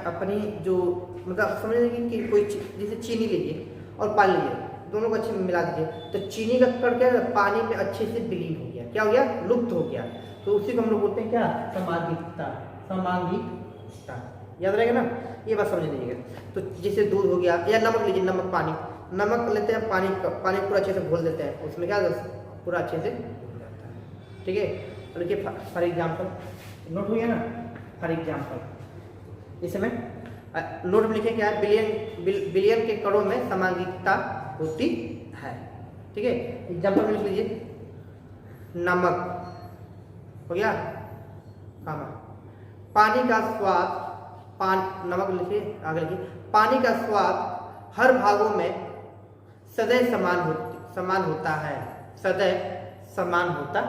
अपनी जो मतलब समझ लीजिए कि कोई जैसे चीनी लीजिए और पानी लीजिए, दोनों को अच्छे में मिला दीजिए, तो चीनी का कण क्या है, पानी में अच्छे से विलीन हो गया। क्या हो गया, लुप्त हो गया। तो उसी को हम लोग बोलते हैं क्या, समांगिकता। समांगिकता याद रहेगा ना, ये बात समझ लीजिएगा। तो जैसे दूध हो गया, या नमक लीजिए, नमक पानी, नमक लेते हैं, पानी पूरा अच्छे से घोल देते हैं, उसमें क्या पूरा अच्छे से घुल जाता है, ठीक है। तो देखिए फॉर एग्जाम्पल नोट हो गया ना, फॉर एग्जाम्पल इसमें नोट में लिखे क्या है, बिलियन के कणों में समांगिकता होती है, ठीक है। एग्जाम्पल में लिख लीजिए, नमक हो गया, पानी का स्वाद, नमक लिखिए, आगे लिखिए, पानी का स्वाद हर भागों में सदैव समान होता है, सदैव समान होता।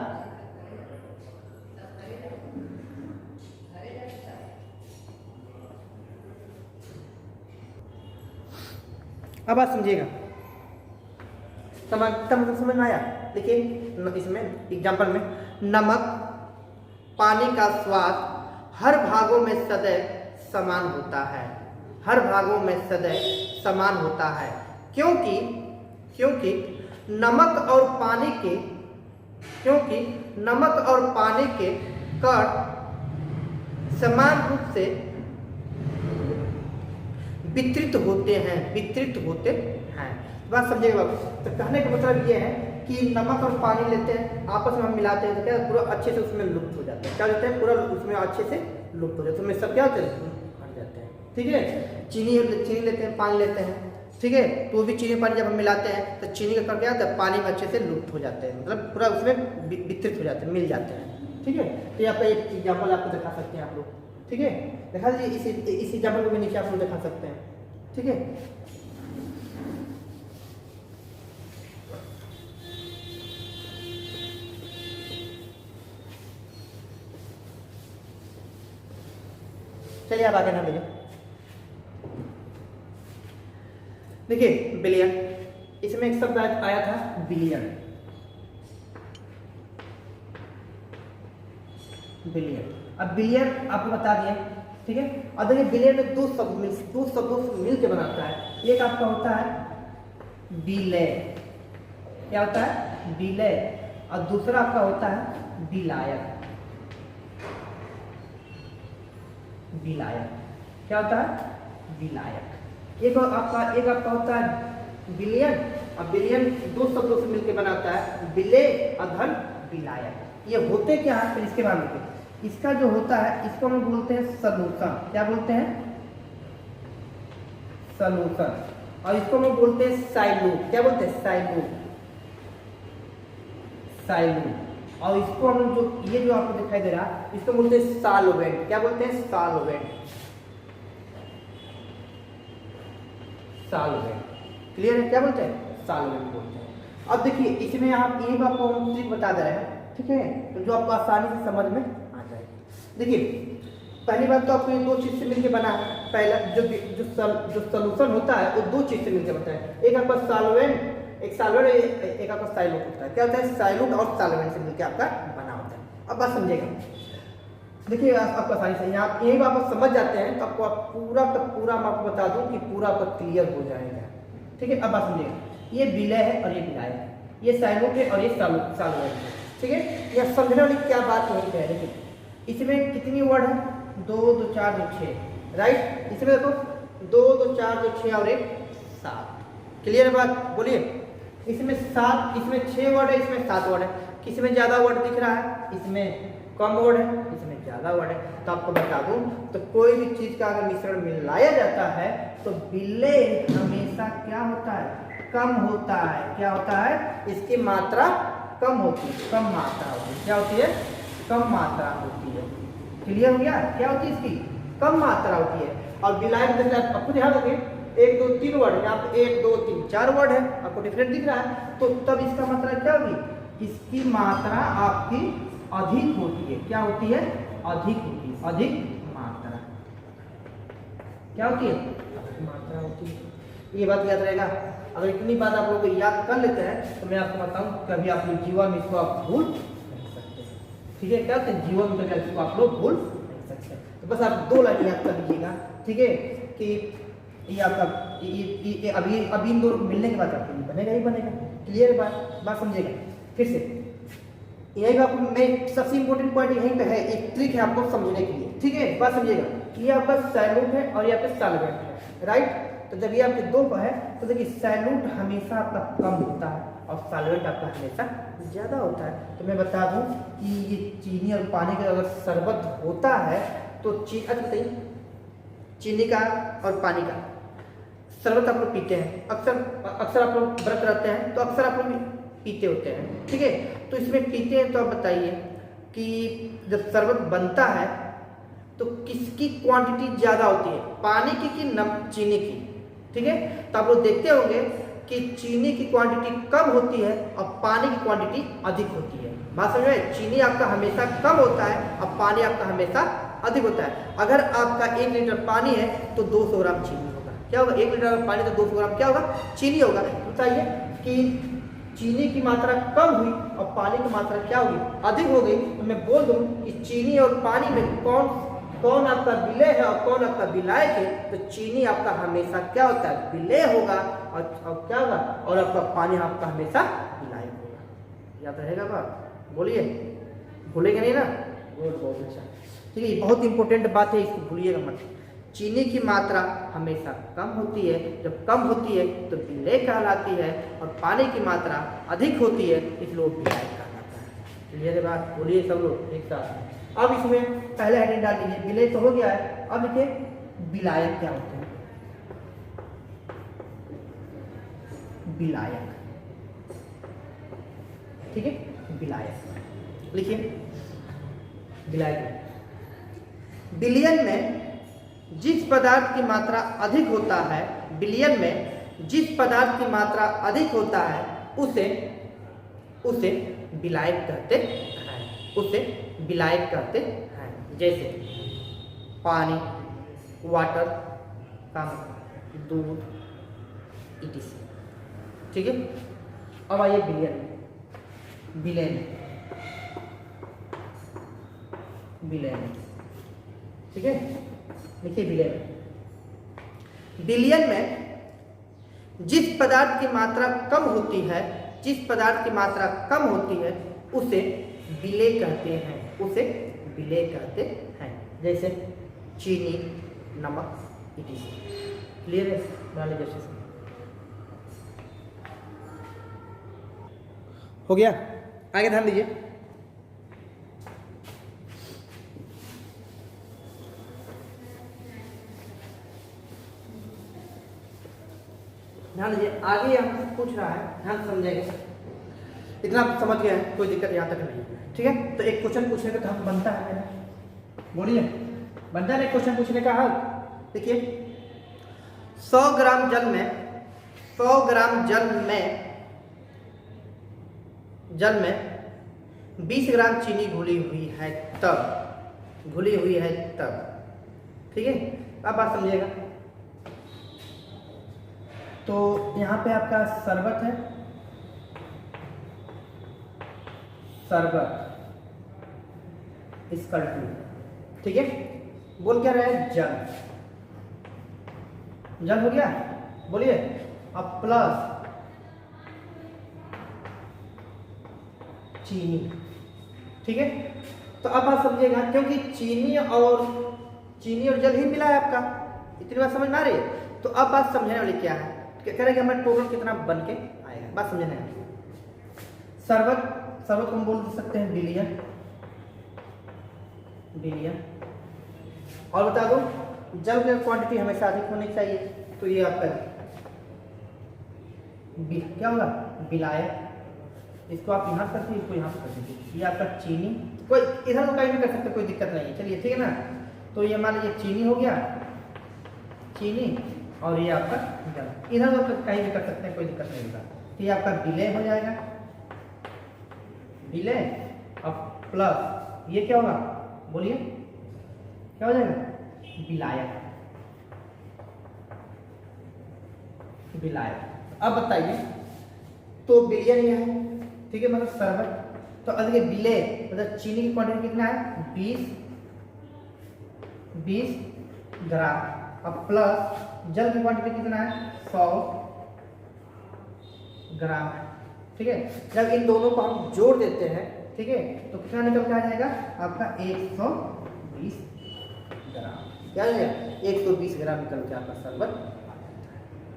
अब बात समझिएगा, समानता मतलब समझ में आया। देखिए इसमें एग्जाम्पल में, नमक पानी का स्वाद हर भागों में सदैव समान होता है, हर भागों में सदैव समान होता है, क्योंकि नमक और पानी के कण समान रूप से वितरित होते हैं। बात समझिएगा बाबू। तो कहने का मतलब ये है कि नमक और पानी लेते हैं, आपस में हम मिलाते हैं, तो क्या पूरा अच्छे से उसमें लुप्त हो जाता है। क्या होता है, पूरा उसमें अच्छे से लुप्त हो जाता है, उसमें सब क्या होते हैं, हट जाते हैं, ठीक है। चीनी लेते हैं, पानी लेते हैं, ठीक है, तो भी चीनी पानी जब हम मिलाते हैं तो चीनी का कण क्या होता है, पानी में अच्छे से लुप्त हो जाते हैं, मतलब पूरा उसमें वितरित हो जाते हैं, मिल जाते हैं, ठीक है। तो यहाँ पे एक एग्जाम्पल आपको दिखा सकते हैं आप लोग, ठीक है। दिखा दीजिए, इस एग्जाम्पल को भी नीचे आप लोग दिखा सकते हैं, ठीक है। चलिए आप आगे ना लीजिए। देखिए बिलियन, इसमें एक शब्द आया था बिलियन, अब बिलियन आपको बता दिया, ठीक है। और देखिए बिलियन में दो शब्दों से मिल के बनाता है। एक आपका होता है बिलय, क्या होता है, बिलय, और दूसरा आपका होता है विलायक। क्या होता है, विलायक। एक आपका होता है बिलियन, और बिलियन दो शब्दों से मिलकर बनाता है, विलय और धन विलायक। ये होते क्या है, फिर इसके बारे में, इसका जो होता है इसको हम बोलते हैं सॉल्यूशन। क्या बोलते हैं, सॉल्यूशन। और इसको हम बोलते हैं साइलूट। क्या बोलते हैं, साइलूट। और इसको हम लोग जो ये जो आपको दिखाई दे रहा है इसको बोलते हैं सॉल्वेंट। क्या बोलते हैं? सॉल्वेंट। सॉल्वेंट। क्लियर है? क्या बोलते हैं? सॉल्वेंट बोलते हैं। अब देखिए इसमें आप एक आपको ट्रिक बता दे रहे हैं, ठीक है, तो जो आपको आसानी से समझ में आ जाएगी। देखिए पहली बात तो आपको ये दो चीज से मिलकर बना है। पहला जो सॉल्यूशन होता है वो दो चीज से मिलकर बनता है, एक आपका सॉल्वेंट, एक सॉल्वेंट, एक आपका साइल्यूट होता है। क्या होता है? साइल्यूट और सॉल्वेंट से मिलकर आपका बना होता है। अब बात समझिएगा, देखिए आपका आसानी से आप यही बात आप समझ जाते हैं तो आपको पूरा का पूरा मैं आपको बता दूं कि पूरा आपका क्लियर हो जाएगा, ठीक है। अब बात समझिएगा, ये विलय है और ये विलायक है, ये साइल्यूट है और ये सॉल्वेंट है, ठीक है। यह समझने वाली क्या बात नहीं है, देखिए इसमें कितनी वर्ड है? 2 2 4 2 6, राइट। इसमें देखो 2 2 4 2 6 और 1 7। क्लियर है बात? बोलिए। इसमें 7, इसमें 6 वर्ड है, इसमें 7 वर्ड है। किसी में ज्यादा वर्ड दिख रहा है, इसमें कम वर्ड है, इसमें ज्यादा वर्ड है। तो आपको बता दूं तो कोई भी चीज का अगर मिश्रण मिलाया जाता है तो विलय हमेशा क्या होता है? कम होता है। क्या होता है? इसकी मात्रा कम होती है, कम मात्रा होती है। क्या होती है? कम मात्रा होती है। क्लियर हो गया? क्या होती है? इसकी कम मात्रा होती है। और विलायक जैसे आपको ध्यान रखिए 1 2 3 वर्ड, यहाँ पे 1 2 3 4 वर्ड है, आपको डिफरेंट दिख रहा है, तो तब इसका मात्रा क्या होगी? इसकी मात्रा आपकी अधिक होती है। क्या होती है? अधिक होती है। अधिक मात्रा क्या होती है? अधिक मात्रा होती है। ये बात याद रहेगा। अगर इतनी बात आप लोग याद कर लेते हैं तो मैं आपको बताऊं कभी आप लोग जीवन में इसको आप भूल नहीं सकते, ठीक है। क्या होता है? जीवन में कभी इसको आप लोग भूल नहीं सकते। तो बस आप 2 लाइन याद कर लीजिएगा, ठीक है, कि ये आपका अभी इन दो मिलने के बाद आपको बनेगा ही बनेगा। क्लियर बात समझिएगा। फिर से यही आपको मैं सबसे इंपॉर्टेंट पॉइंट यहीं पे है, एक ट्रिक है आपको समझने के लिए, ठीक है। बात समझिएगा, ये आपका साइल्यूट है और ये आपका सॉल्वेंट है, राइट। तो जब ये आपके दो है तो देखिए साइल्यूट हमेशा आपका कम होता है और सॉल्वेंट आपका हमेशा ज्यादा होता है। तो मैं बता दूं कि ये चीनी और पानी का अगर शरबत होता है तो चीनी का और पानी का शरबत आप लोग पीते हैं, अक्सर आप लोग व्रत रहते हैं तो अक्सर आप लोग पीते होते हैं, ठीक है। तो इसमें पीते हैं तो आप बताइए कि जब शरबत बनता है तो किसकी क्वांटिटी ज़्यादा होती है, पानी की कि चीनी की, ठीक है। तो आप लोग देखते होंगे कि चीनी की क्वांटिटी कम होती है और पानी की क्वांटिटी अधिक होती है। बात समझ में? चीनी आपका हमेशा कम होता है और पानी आपका हमेशा अधिक होता है। अगर आपका 1 लीटर पानी है तो 200 ग्राम चीनी होगा। क्या होगा? 1 लीटर पानी तो 200 ग्राम क्या होगा? चीनी होगा। बताइए कि चीनी की मात्रा कम हुई और पानी की मात्रा क्या होगी? अधिक हो गई। तो मैं बोल दूं कि चीनी और पानी में कौन आपका विलय है और कौन आपका विलायक है? तो चीनी आपका हमेशा क्या होता है? विलय होगा और क्या होगा? और आपका पानी आपका हमेशा विलायक होगा। याद रहेगा बात? बोलिए, भूलेगा नहीं ना? बहुत अच्छा, ठीक है। बहुत इंपॉर्टेंट बात है, इसको भूलिएगा मत। चीनी की मात्रा हमेशा कम होती है, जब कम होती है तो विलय कहलाती है, और पानी की मात्रा अधिक होती है इसलिए वो विलायक कहलाता है। क्लियर है बात? बोलिए सब लोग एक साथ। अब इसमें पहले हेडिंग डाल दीजिए, विलय तो हो गया है। अब देखिए विलायक क्या होते हैं। विलायक, ठीक है, विलायक लिखिए। विलायक विलयन में जिस पदार्थ की मात्रा अधिक होता है, विलयन में जिस पदार्थ की मात्रा अधिक होता है उसे विलायक कहते हैं। उसे विलायक कहते हैं। जैसे पानी, वाटर, दूध, इत्यादि, ठीक है। अब आइए विलयन। ठीक है, देखिए विलयन में जिस पदार्थ की मात्रा कम होती है, उसे विलय कहते हैं। उसे विलय कहते हैं। जैसे चीनी, नमक इत्यादि। क्लियर है? बना लीजिए अच्छे से। हो गया? आगे ध्यान दीजिए। ध्यान दीजिए, आगे हमसे पूछ रहा है, ध्यान समझेंगे इतना आप समझ गए हैं, कोई दिक्कत यहाँ तक नहीं है। ठीक है, तो एक क्वेश्चन पूछने का ढंग बनता है मेरा, बोलिए बनता है ना क्वेश्चन पूछने का हल। देखिए 100 ग्राम जल में 100 ग्राम जल में 20 ग्राम चीनी घुली हुई है तब, ठीक है। अब बात समझिएगा, तो यहाँ पे आपका शरबत है, शरबत इसकल टू, ठीक है। बोल क्या रहा है, जल हो गया, बोलिए। अब प्लस चीनी, ठीक है। तो अब आप समझिएगा, क्योंकि चीनी और जल ही मिला है आपका, इतनी बात समझ में आ रही है। तो अब बात समझने वाली क्या है, कह रहे कि हमारा टोटल कितना बन के आएगा, बात समझने वाली। शरबत को हम बोल सकते हैं बिलियन, और बता दो जल की क्वांटिटी हमेशा अधिक होनी चाहिए, तो ये आपका क्या होगा, विलायक। इसको आप यहाँ कर दीजिए, इसको यहाँ कर दीजिए, ये आपका चीनी, कोई इधर तो कहीं भी कर सकते, कोई दिक्कत नहीं है, चलिए ठीक है ना। तो ये मान लीजिए चीनी हो गया, चीनी, और ये आपका जल, इधर तो कहीं भी कर सकते हैं, कोई दिक्कत नहीं होगा। तो ये आपका विलय हो जाएगा, विलय, अब प्लस ये क्या होगा, बोलिए क्या हो जाएगा, विलायक। अब बताइए, तो बिलियन ये है, ठीक है, मतलब शरबत, तो देखिए विलय मतलब चीनी की क्वांटिटी कितना है, 20 ग्राम। अब प्लस जल की क्वांटिटी कितना है, 100 ग्राम, ठीक है। जब इन दोनों को हम जोड़ देते हैं, ठीक है, तो कितना निकल के आ जाएगा आपका 120 ग्राम, क्या हो जाएगा 120 ग्राम निकल के आपका शरबत।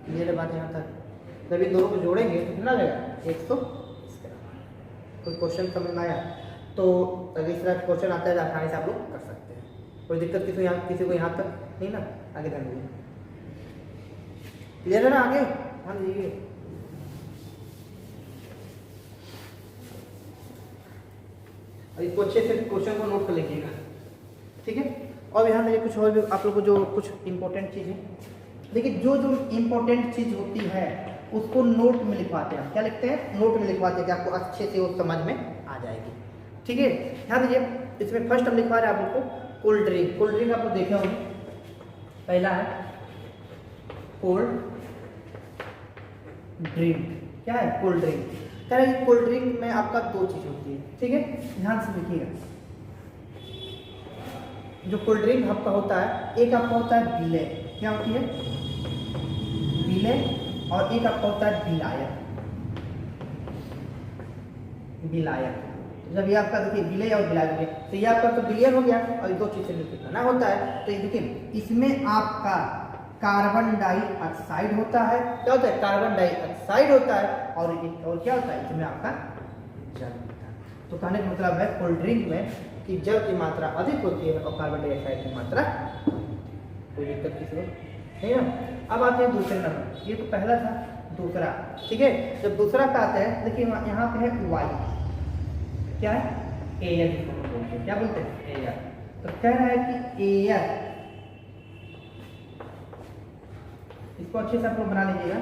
ये बात यहाँ तक, जब इन दोनों को जोड़ेंगे तो कितना आ जाएगा 120 ग्राम। कोई क्वेश्चन समझ में आया, तो अगर इस तरह क्वेश्चन आता है तो आसानी से आप लोग कर सकते हैं, कोई दिक्कत किसी को यहाँ तक नहीं ना। आगे ध्यान दीजिए, क्लियर है ना, आगे ध्यान दीजिए। इसको अच्छे से क्वेश्चन को नोट कर लीजिएगा, ठीक है। और यहाँ देखिए कुछ और भी आप लोग को जो कुछ इंपॉर्टेंट चीज़ है, देखिए जो इंपॉर्टेंट चीज़ होती है उसको नोट में लिखवाते हैं, क्या लिखते हैं, नोट में लिखवाते हैं कि आपको अच्छे से वो समझ में आ जाएगी, ठीक है। ध्यान दीजिए, इसमें फर्स्ट हम लिखवा रहे हैं आप लोग को कोल्ड ड्रिंक आप लोग देखे होंगे, पहला है कोल्ड ड्रिंक, क्या है, कोल्ड ड्रिंक। कह रहे हैं कोल्ड ड्रिंक में आपका दो चीज़ होती है, ठीक है, ध्यान से देखिएगा। जो कोल्ड ड्रिंक आपका होता है, एक आपका होता है विलय, क्या होती है, विलय, और एक आपका होता है विलायक। जब ये आपका देखिए विलय और विलायक, तो ये आपका तो विलयन हो गया, और ये दो चीज़ से मिलकर बना होता है। तो ये देखिए इसमें आपका कार्बन डाइऑक्साइड होता है, क्या होता है, कार्बन डाइऑक्साइड होता है, और क्या होता है, इसमें आपका जल होता है। तो कहने का मतलब है कोल्ड ड्रिंक में कि जल की मात्रा अधिक होती है और कार्बन डाइऑक्साइड की मात्रा, कोई दिक्कत किसी को नहीं ना। अब आते हैं दूसरे नंबर, ये तो पहला था, दूसरा, ठीक है। जब दूसरा का आता है, देखिए यहाँ पे है वायु, क्या है, एयर, बोलते हैं, क्या बोलते हैं, एयर। तो कह रहा है कि एयर, इसको अच्छे से आप लोग बना लीजिएगा,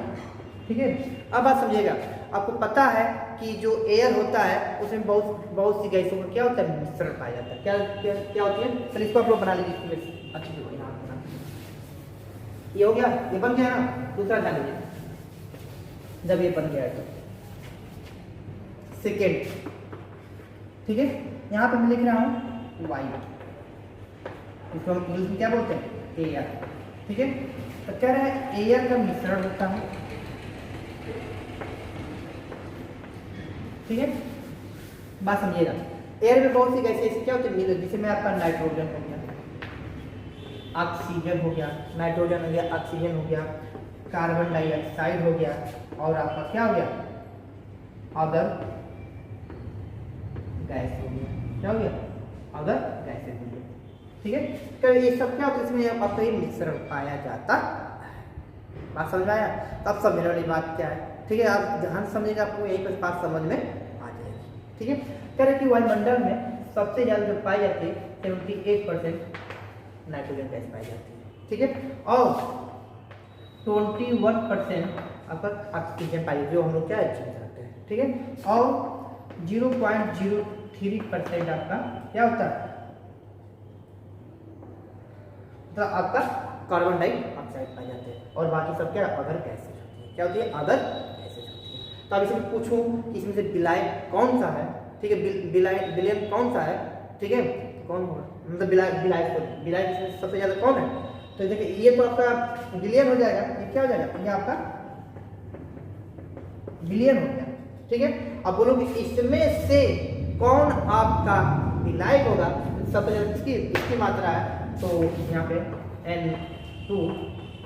ठीक है। अब आप समझिएगा, आपको पता है कि जो एयर होता है उसमें बहुत सी गैसों का क्या होता है, मिश्रण पाया जाता है, क्या होती है। चलिए इसको आप लोग बना लीजिए अच्छे से, यहाँ बना, ये हो गया, ये बन गया ना। दूसरा ध्यान दीजिए, जब ये बन गया है तो सेकेंड, ठीक है, यहाँ पे मैं लिख रहा हूँ वायु, इसको हम इंग्लिश में क्या बोलते हैं, एयर, ठीक है। तो कह रहा है एयर का मिश्रण होता है, ठीक है, बात समझिएगा। एयर में बहुत सी गैसें ऐसी क्या होती है, जिसमें आपका नाइट्रोजन हो गया, ऑक्सीजन हो गया, नाइट्रोजन हो गया, ऑक्सीजन हो गया, कार्बन डाइऑक्साइड हो गया, और आपका क्या हो गया, अदर गैस हो गया, क्या हो गया, अदर गैसें हो गया, ठीक है। तो ये सब क्या होता है, इसमें आपका ये मिश्रण पाया जाता है। बात समझ में आया, तब समझने वाली बात क्या है, ठीक है। आप ध्यान समझेगा, आपको यही पर बात समझ में आ ठीक है। कह रहे कि वायुमंडल में सबसे ज़्यादा जो पाई जाती है 78% नाइट्रोजन गैस पाई जाती है, ठीक है, और 21% आपका ऑक्सीजन पाई जो हम लोग क्या एचिव करते हैं, ठीक है, और 0.03% आपका क्या होता है, तो आपका कार्बन डाइऑक्साइड पाए जाते हैं, और बाकी सब क्या अदर गैसेज होती है। क्या होती है? अदर गैसेज होती है। तो अब इसमें पूछूं कि इसमें से विलायक कौन सा है, ठीक है, विलयन कौन सा है, ठीक है, तो कौन होगा, मतलब विलायक इसमें सबसे ज्यादा कौन है, तो देखिए ये तो आपका विलयन हो जाएगा, ये क्या हो जाएगा, ये आपका विलयन हो गया, ठीक है। अब बोलो कि इसमें से कौन आपका विलायक होगा, सबसे ज्यादा इसकी मात्रा है, तो यहाँ पे N2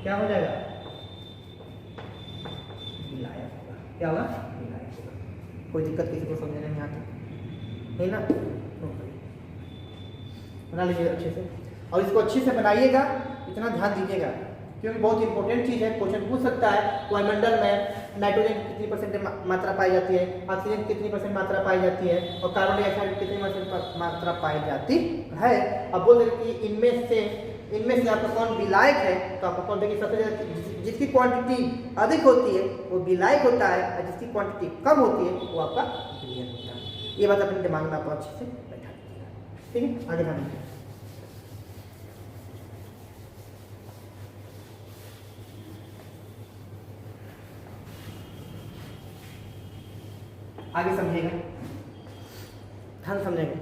क्या हो जाएगा, विलायक होगा। क्या होगा? विलायक होगा। कोई दिक्कत किसी को समझने में आती नहीं ना, बना लीजिए अच्छे से, और इसको अच्छे से बनाइएगा, इतना ध्यान दीजिएगा क्योंकि बहुत इंपॉर्टेंट चीज़ है, क्वेश्चन पूछ सकता है वायुमंडल में नाइट्रोजन कितनी परसेंट मात्रा पाई जाती है, ऑक्सीजन कितनी परसेंट मात्रा पाई जाती है, और कार्बन डाइऑक्साइड कितनी परसेंट मात्रा पाई जाती है। अब बोल रहे कि इनमें से आपका कौन विलायक है, तो आपको कौन देखिए सबसे ज़्यादा जिसकी क्वांटिटी अधिक होती है वो विलायक होता है, और जिसकी क्वांटिटी कम होती है वो आपका विलयन होता है। ये बात अपने दिमाग में आपको अच्छे से बैठा दीजिएगा, ठीक है। आगे बढ़िए, आगे समझिएगा, ध्यान समझेंगे।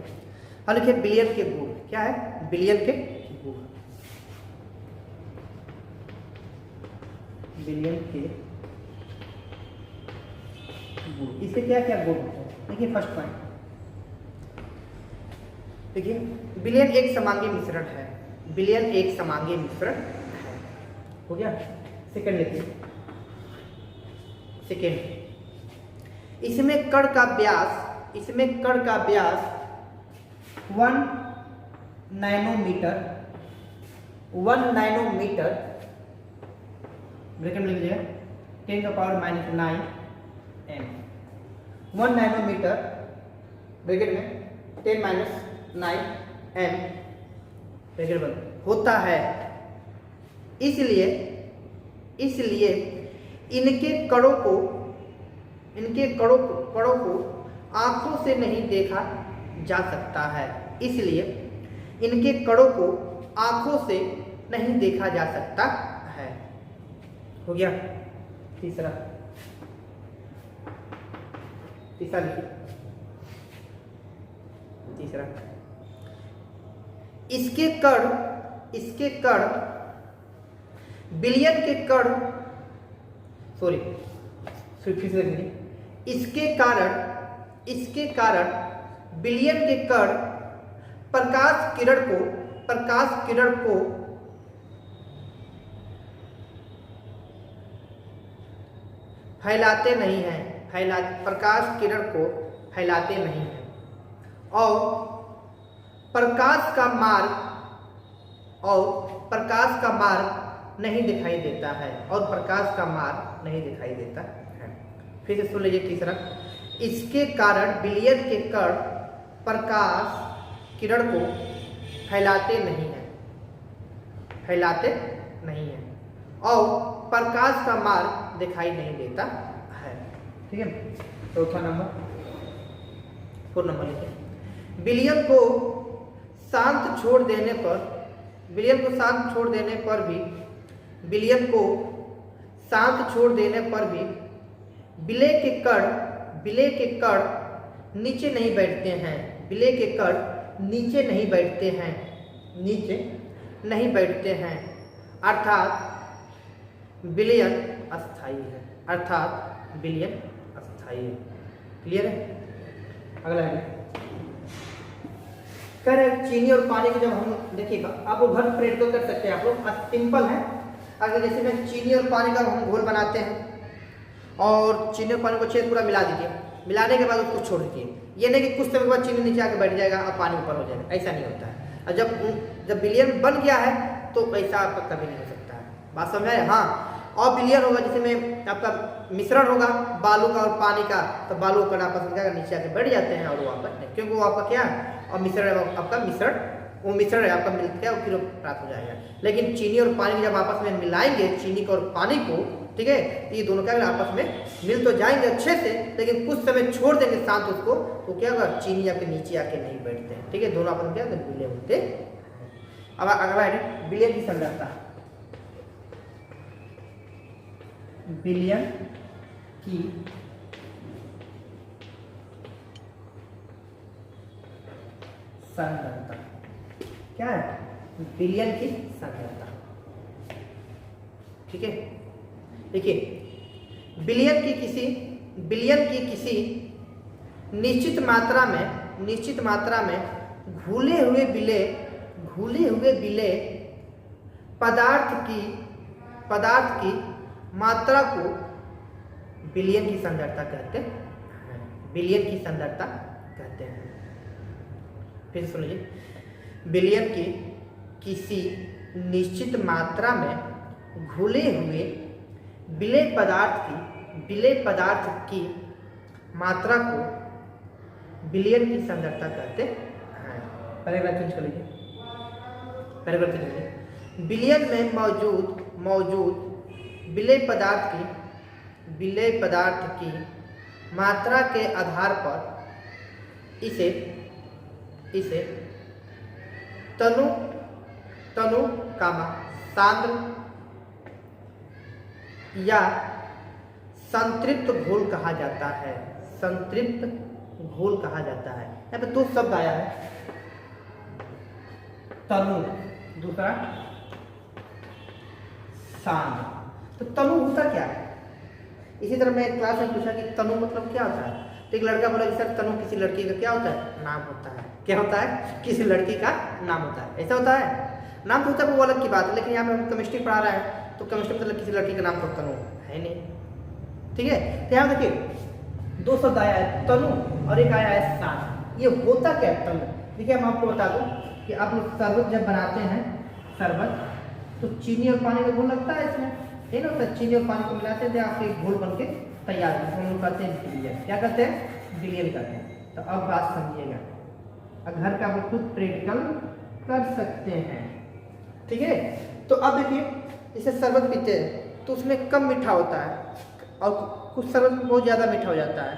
अब लिखिए बिलियन के गुण, क्या है? बिलियन के गुण, बिलियन के गुण, इसके क्या क्या गुण होते हैं? देखिए फर्स्ट पॉइंट, देखिए बिलियन एक समांगी मिश्रण है, बिलियन एक समांगी मिश्रण है, हो गया। सेकंड लिखिए, सेकंड, इसमें कण का व्यास 1 नैनोमीटर ब्रैकेट में लिख लीजिए 10⁻⁹ m, 1 नैनोमीटर ब्रैकेट में 10⁻⁹ m ब्रैकेट बंद होता है। इसलिए इनके कणों को आंखों से नहीं देखा जा सकता है, इसलिए इनके कणों को आंखों से नहीं देखा जा सकता है, हो गया। तीसरा लिखिए, तीसरा, इसके कण बिलियन के कण, सॉरी फिर से लिखिए, इसके कारण बिलियन के कण प्रकाश किरण को फैलाते नहीं हैं, प्रकाश किरण को फैलाते नहीं हैं, और प्रकाश का मार्ग नहीं दिखाई देता है, फिर से सुन लीजिए तीसरा, इसके कारण बिलियन के कण प्रकाश किरण को फैलाते नहीं हैं, और प्रकाश का मार्ग दिखाई नहीं देता है, ठीक है। चौथा नंबर, 4 नंबर लिखिए, बिलियन को शांत छोड़ देने पर भी बिले के कण नीचे नहीं बैठते हैं, अर्थात बिलियन अस्थायी है, क्लियर है। अगला है, कह रहे चीनी और पानी को जब हम देखिएगा, आप लोग घर प्रयोग कर सकते हैं, आप लोग सिंपल है। अगर जैसे में चीनी और पानी का हम घोल बनाते हैं, और चीनी और पानी को अच्छे से पूरा मिला दीजिए, मिलाने के बाद उसको छोड़ दीजिए, ये नहीं कि कुछ समय बाद चीनी नीचे आके बैठ जाएगा और पानी ऊपर हो जाएगा, ऐसा नहीं होता है। और जब बिलियन बन गया है तो ऐसा आपका कभी नहीं हो सकता है, बात समझ आए? हाँ, अविलियन होगा जिसमें आपका मिश्रण होगा बालू का और पानी का, तो बालू का आपस में क्या नीचे आके बैठ जाते हैं और वो आपस में, क्योंकि वो आपका क्या है और मिश्रण आपका मिश्रण है आपका मिल गया फिर प्राप्त हो जाएगा। लेकिन चीनी और पानी जब आपस में मिलाएंगे, चीनी को और पानी को, ठीक है, तो ये दोनों क्या आपस में मिल तो जाएंगे अच्छे से, लेकिन कुछ समय छोड़ देंगे शांत उसको, तो क्या होगा चीनी आपके नीचे आके नहीं बैठते हैं, ठीक है, दोनों आपस में क्या मिले होते। अब अगला है विलयन की संरचना। विलयन की संरचना क्या है? विलयन की संरचना, ठीक है। देखिए विलयन की किसी निश्चित मात्रा में घुले हुए विलय पदार्थ की मात्रा को विलयन की सांद्रता कहते हैं। विलयन की सांद्रता कहते हैं। फिर सुनिए, विलयन की किसी निश्चित मात्रा में घुले हुए विलय पदार्थ की मात्रा को विलयन की सांद्रता कहते हैं। पैराग्राफ चेंज कर लीजिए, पैराग्राफ चेंज कीजिए। विलयन में मौजूद विलय पदार्थ की मात्रा के आधार पर इसे तनु सांद्र या संतृप्त घोल कहा जाता है। संतृप्त घोल कहा जाता है। यहाँ पे दो शब्द आया है, तनु, दूसरा सांद्र। तो तनु होता क्या है? इसी तरह मैं क्लास में पूछा कि तनु मतलब क्या होता है, तो एक लड़का बोला कि सर तनु किसी लड़की का क्या होता है? नाम होता है। क्या होता है? किसी लड़की का नाम होता है। ऐसा होता है? नाम तो होता है वो अलग की बात है, लेकिन यहाँ पे हम केमिस्ट्री पढ़ा रहे हैं, तो केमिस्ट्री मतलब किसी लड़की का नाम तो तनु है नहीं, ठीक है। तो यहाँ देखिए दो शब्द आया है, तनु और एक आया है सांद्र। ये होता क्या है तनु? देखिए हम आपको बता दूं कि आप लोग शरबत जब बनाते हैं, शरबत, तो चीनी और पानी का घोल लगता है इसमें, ठीक है ना। चीनी और पानी को मिलाते हैं, आपके घोल बन के तैयार है, हम लोग कहते हैं विलयन। क्या करते हैं? विलयन करते हैं। तो अब बात समझिएगा, घर का आप खुद प्रैक्टिकल कर सकते हैं, ठीक है। तो अब देखिए जैसे शरबत पीते हैं तो उसमें कम मीठा होता है और कुछ शरबत में बहुत ज़्यादा मीठा हो जाता है।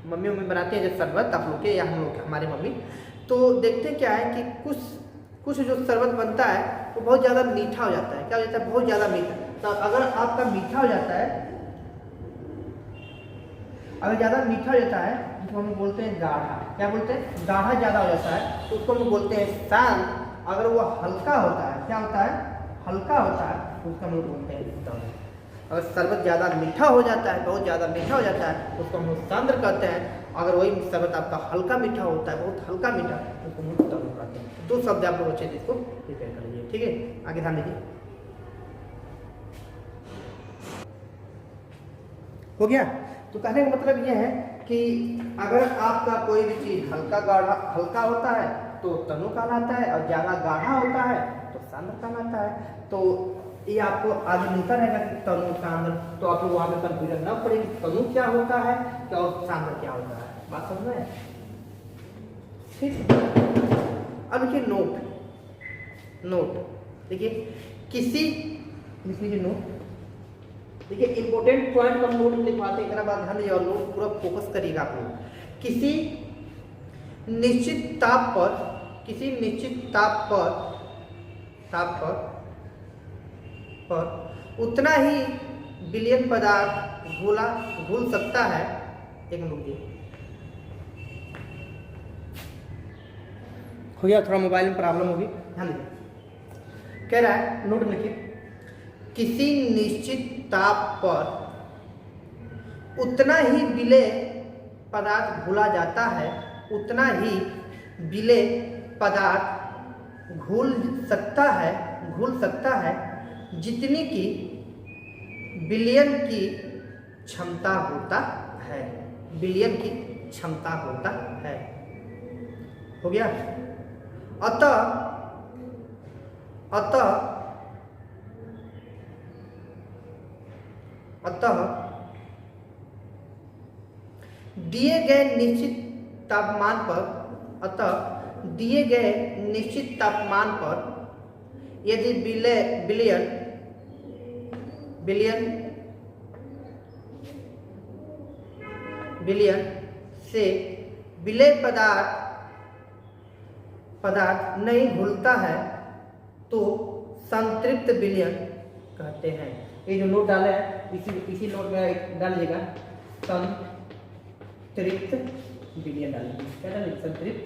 मम्मी बनाती है जब शरबत आप लोग के या हम लोग के, हमारे मम्मी, तो देखते हैं क्या है कि कुछ जो शरबत बनता है वो बहुत ज़्यादा मीठा हो जाता है। क्या हो जाता है? बहुत ज़्यादा मीठा। तो अगर आपका मीठा हो जाता है, अगर ज़्यादा मीठा हो जाता है तो हम बोलते हैं गाढ़ा। क्या बोलते हैं? गाढ़ा ज़्यादा हो जाता है तो उसको हम बोलते हैं शांत। अगर वो हल्का होता है, क्या होता है? हल्का होता है, तो उसको हम लोग बोलते हैं तनु। अगर शरबत ज़्यादा मीठा हो जाता है, बहुत ज़्यादा मीठा हो जाता है, तो उसको हम लोग सांद्र कहते हैं। अगर वही शरबत आपका हल्का मीठा होता है, बहुत हल्का मीठा, तो उसको हम लोग तनु कहते हैं। दो शब्द आप लोग अच्छे से इसको प्रिपेयर कर लीजिए, ठीक है। आगे ध्यान दीजिए, हो गया। तो कहने का मतलब यह है कि अगर आपका कोई भी चीज़ हल्का होता है तो तनु कहलाता है, और ज़्यादा गाढ़ा होता है तो सांद्र कहलाता है। तो ये आपको आगे मिलता रहेगा कि तनु सांद्र, तो आप लोग वहाँ पे कंफ्यूजन न पड़े कि तनु क्या होता है क्या और सांद्र क्या होता है। बात समझ में? ठीक। अब देखिए नोट देखिए किसी, लिख लीजिए नोट। देखिए इंपॉर्टेंट पॉइंट को हम नोट में लिखवाते हैं, बाद ध्यान दीजिए और नोट पूरा फोकस करिएगा आप लोग। किसी निश्चित ताप पर उतना ही विलयन पदार्थ घुल सकता है। एक मिनट रुकिए, हो गया, थोड़ा मोबाइल में प्रॉब्लम होगी, ध्यान दीजिए। कह रहा है, नोट में लिखिए, किसी निश्चित ताप पर उतना ही विलय पदार्थ घुला जाता है, उतना ही विलय पदार्थ घुल सकता है जितनी की विलयन की क्षमता होता है। विलयन की क्षमता होता है। हो गया। अतः दिए गए निश्चित तापमान पर यदि विलयन से विलेय पदार्थ नहीं घुलता है तो संतृप्त विलयन कहते हैं। ये जो नोट डाले हैं इसी नोट में डाल लीजिएगा, संतृप्त विलयन डालिए। क्या डालिए? संतृप्त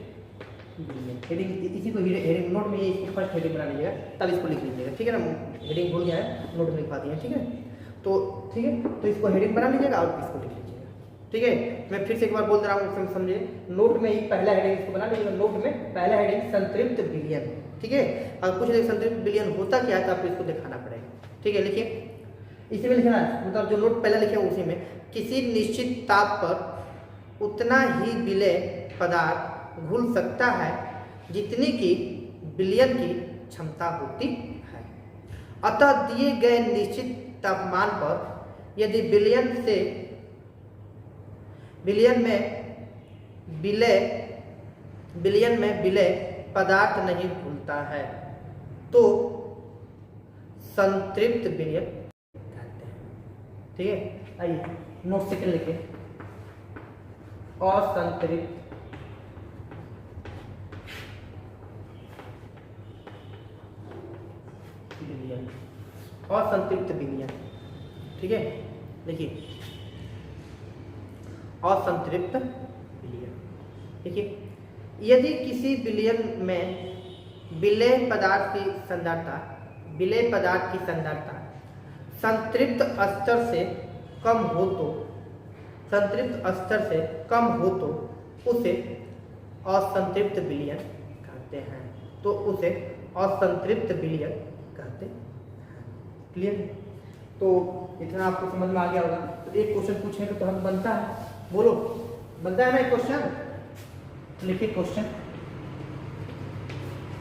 विलयन। हेडिंग इसी को हेडिंग नोट में इसको फर्स्ट हेडिंग बना लीजिएगा, तब इसको लिख लीजिएगा, ठीक है ना। हेडिंग भूल जाए नोट में लिखवा दिए, ठीक है। तो ठीक है, तो इसको हेडिंग बना लीजिएगा और इसको लिख लीजिएगा, ठीक है। मैं फिर से एक बार बोल दे रहा हूँ, समझिए। नोट में ही पहला हेडिंग इसको बना लीजिएगा। नोट में पहला हेडिंग संतृप्त विलयन, ठीक है। और कुछ संतृप्त विलयन होता क्या है तो आपको इसको दिखाना पड़ेगा, ठीक है। लिखिए, इसी में लिखना है, मतलब जो नोट पहले लिखे उसी में, किसी निश्चित ताप पर उतना ही विलेय पदार्थ घुल सकता है जितनी की विलयन की क्षमता होती है। अतः दिए गए निश्चित तापमान पर यदि विलयन में विलेय पदार्थ नहीं घुलता है तो संतृप्त विलयन कहते हैं, ठीक है। आइए नोट सेकंड लिखिए, असंतृप्त विलयन, ठीक है। देखिए, असंतृप्त विलयन, देखिए, यदि किसी विलयन में विलेय पदार्थ की सांद्रता संतृप्त स्तर से कम हो तो उसे असंतृप्त विलयन कहते हैं। कहते हैं। क्लियर? तो इतना आपको समझ में आ गया होगा। तो एक क्वेश्चन पूछेंगे तो हम बनता है, बोलो, बनता है ना एक क्वेश्चन? लिखिए क्वेश्चन।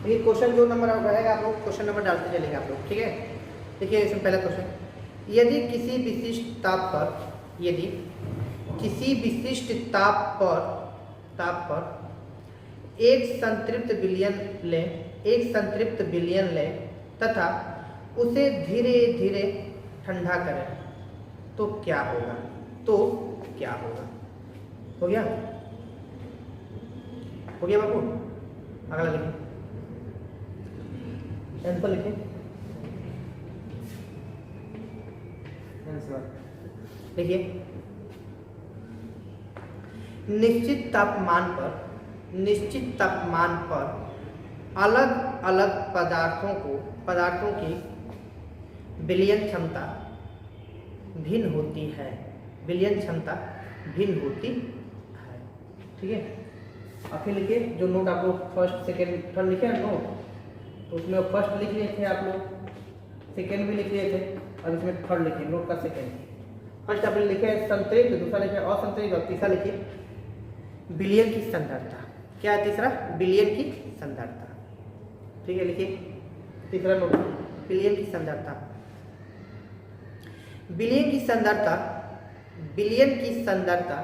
ये क्वेश्चन जो नंबर रहेगा आप लोग क्वेश्चन नंबर डालते चलेगा आप लोग, ठीक है। देखिए इसमें पहला क्वेश्चन, यदि किसी विशिष्ट ताप पर एक संतृप्त विलयन लें तथा उसे धीरे धीरे ठंडा करें तो क्या होगा? हो गया बाबू? अगला लिखिए, आंसर लिखिए। देखिए, निश्चित तापमान पर अलग अलग पदार्थों की विलयन क्षमता भिन्न होती है, ठीक है। और फिर लिखिए, जो नोट आप लोग फर्स्ट सेकेंड थर्ड लिखे हैं नोट, तो उसमें फर्स्ट लिख लिए थे आप लोग, सेकेंड भी लिख लिए थे, और इसमें थर्ड लिखिए नोट का सेकेंड। फर्स्ट आपने लिखे संतृप्त, दूसरा लिखे असंतृप्त, और तीसरा लिखिए विलयन की सांद्रता। क्या है तीसरा? विलयन की सांद्रता, ठीक है। लिखिए तीसरा नोट, विलयन की सांद्रता। विलयन की सांद्रता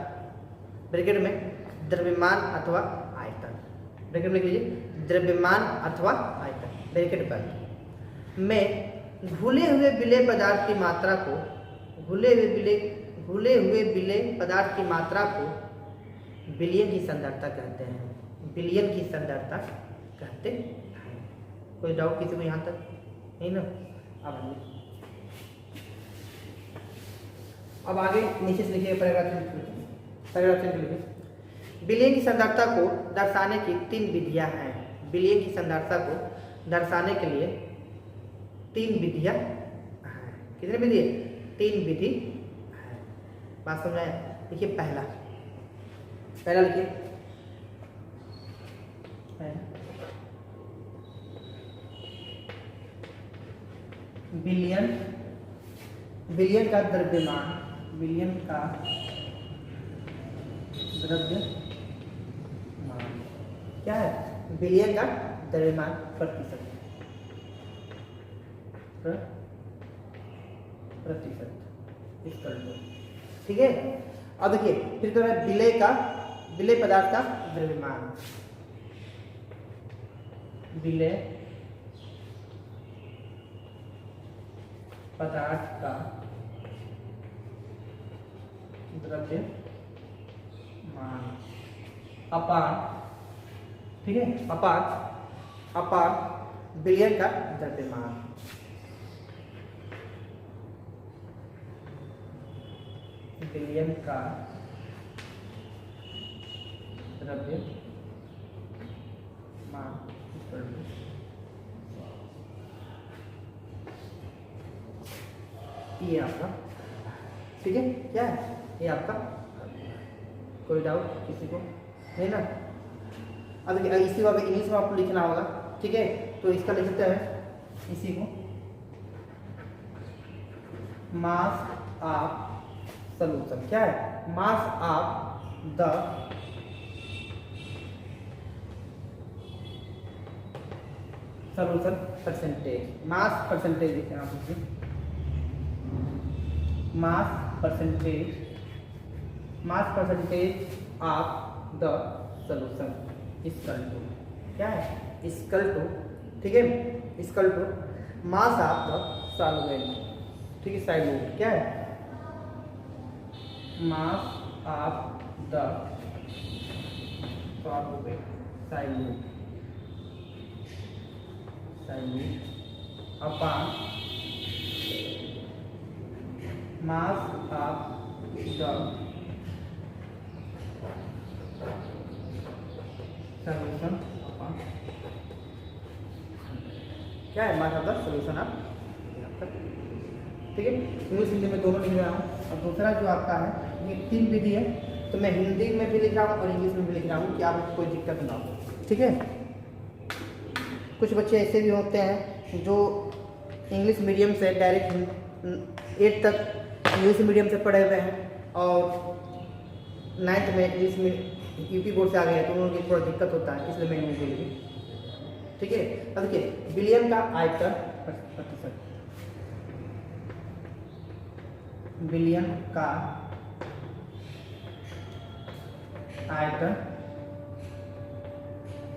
ब्रैकेट में द्रव्यमान अथवा आयतन, ब्रैकेट में लिख लीजिए, द्रव्यमान अथवा आयतन ब्रैकेट बंद में घुले हुए विलेय पदार्थ की मात्रा को विलयन की सांद्रता कहते हैं। कोई डाउट किसी को यहाँ तक नहीं ना? अब आगे नीचे से लिखिए, पैराग्राफ लिखिए। विलयन की सांद्रता को दर्शाने की 3 विधियां हैं। विलयन की सांद्रता को दर्शाने के लिए 3 विधियां हैं। कितनी विधि है? 3 विधि है। बात समझ आया? देखिए पहला लिखिए, विलयन का द्रव्यमान, क्या है? विलयन का द्रव्यमान प्रतिशत, इक्वल टू, ठीक है। अब देखिए फिर क्या है, विलेय पदार्थ का द्रव्यमान, विलेय पदार्थ का द्रव्यमान अपान, ठीक है, अपान विलयन का द्रव्यमान, विलयन का द्रव्यमान ये आपका, ठीक है, क्या है ये आपका, कोई डाउट किसी को नहीं ना। अब इसी को इंग्लिश में आपको लिखना होगा, ठीक है, तो इसका लिखते हैं इसी को, मास ऑफ सॉल्यूशन, क्या है, mass of the solution percentage, mass percentage लिखना आप, mass percentage of the solution equal to, क्या है, इक्वल टू, ठीक है, equal to mass of the solvent, ठीक है, साइल्यूट, क्या है, mass of the solvent, solute upon mass of the solution upon, क्या है, mass of the solution of, ठीक है। इंग्लिश हिंदी में दोनों लिख रहा हूँ। और दूसरा जो आपका है, ये 3 विधि है, तो मैं हिंदी में भी लिख रहा हूँ और इंग्लिश में भी लिख रहा हूँ कि आपको कोई दिक्कत ना हो, ठीक है। कुछ बच्चे ऐसे भी होते हैं जो इंग्लिश मीडियम से डायरेक्ट 8 तक इंग्लिश मीडियम से पढ़े हुए हैं और 9th में इंग्लिश में यूपी बोर्ड से आ गए हैं, तो उन लोगों की थोड़ा दिक्कत होता है, इसलिए मैं इंग्लिश बोल रही, ठीक है। अब देखिए विलियन का आयतन प्रतिशत, विलियन का आयतन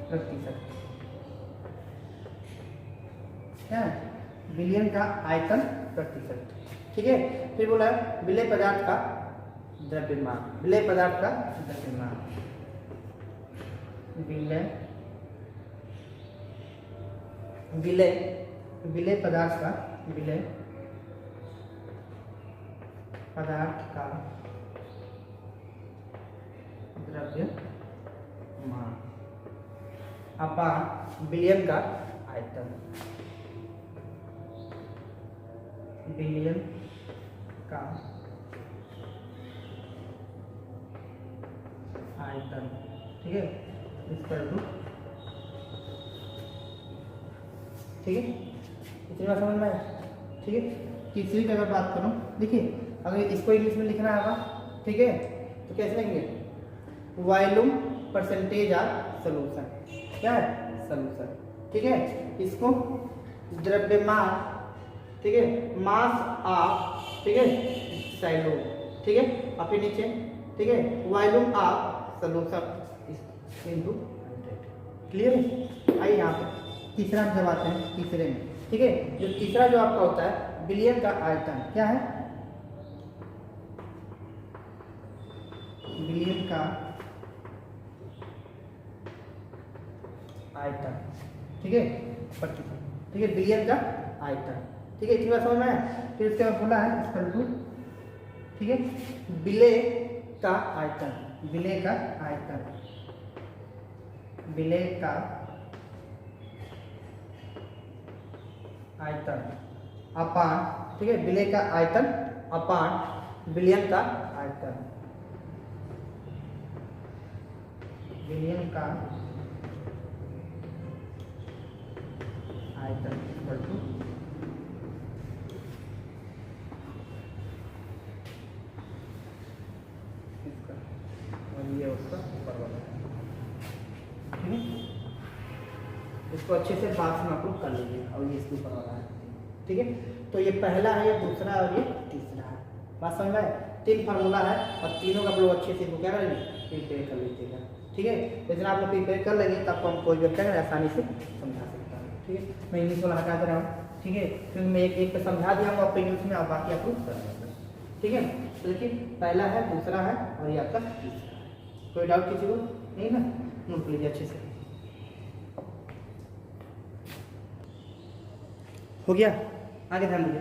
प्रतिशत, क्या है, विलियन का आयतन प्रतिशत, ठीक है। फिर बोला विलेय पदार्थ का द्रव्यमान, विलेय पदार्थ का द्रव्यमान, विलेय पदार्थ का, विलेय पदार्थ का द्रव्यमान अपॉन विलियन का आयतन, विलियन का आयतन, ठीक है, इक्वल टू, ठीक है, इतनी बात समझ में आया, ठीक है। तीसरी की अगर बात करूं, देखिए अगर इसको इंग्लिश में लिखना होगा, ठीक है, तो कैसे लिखेंगे, वॉल्यूम परसेंटेज ऑफ सॉल्यूशन, क्या है, सॉल्यूशन, ठीक है। इसको द्रव्यमान, ठीक है, मास ऑफ, ठीक है, साइल्यूट, ठीक है, और फिर नीचे, ठीक है, volume of solution into 100, clear है। आइए यहाँ पे तीसरा जब आते हैं, तीसरे में, ठीक है, जो तीसरा जो आपका होता है विलियन का आयतन, क्या है, विलियन का आयतन, ठीक है, प्रतिशत, ठीक है, विलियन का आयतन, ठीक है, इतनी बात समझ में आया। फिर उसके बाद बोला है इक्वल टू, ठीक है, विलेय का आयतन, विलेय का आयतन, विलेय का आयतन अपान, ठीक है, विलेय का आयतन अपान विलियन का आयतन, विलियन का आयतन इक्वल टू, और ये उसका ऊपर वाला, ठीक है। इसको अच्छे से बाक्स में आप लोग कर लीजिए और ये इसके ऊपर वाला है, ठीक है। तो ये पहला है, ये दूसरा और ये तीसरा है। बात समझ में आए? 3 फार्मूला है और तीनों का आप लोग अच्छे से क्या करेंगे, प्रिपेयर कर लीजिएगा। ठीक है, जितना आप लोग प्रिपेयर कर लेंगे तब आपको हम कोई भी क्या करें आसानी से समझा सकता हूँ। ठीक है, मैं इंग्लिश वाला हटा दे रहा हूँ। ठीक है, क्योंकि मैं एक पे समझा दिया हूँ आपको इंग्लिश में, आप बाकी आप लोग कर लेंगे। ठीक है, तो देखिए पहला है, दूसरा है और ये आपका तीसरा है। कोई डाउट किसी को नहीं ना? नोट लीजिए अच्छे से। हो गया, आगे ध्यान दीजिए।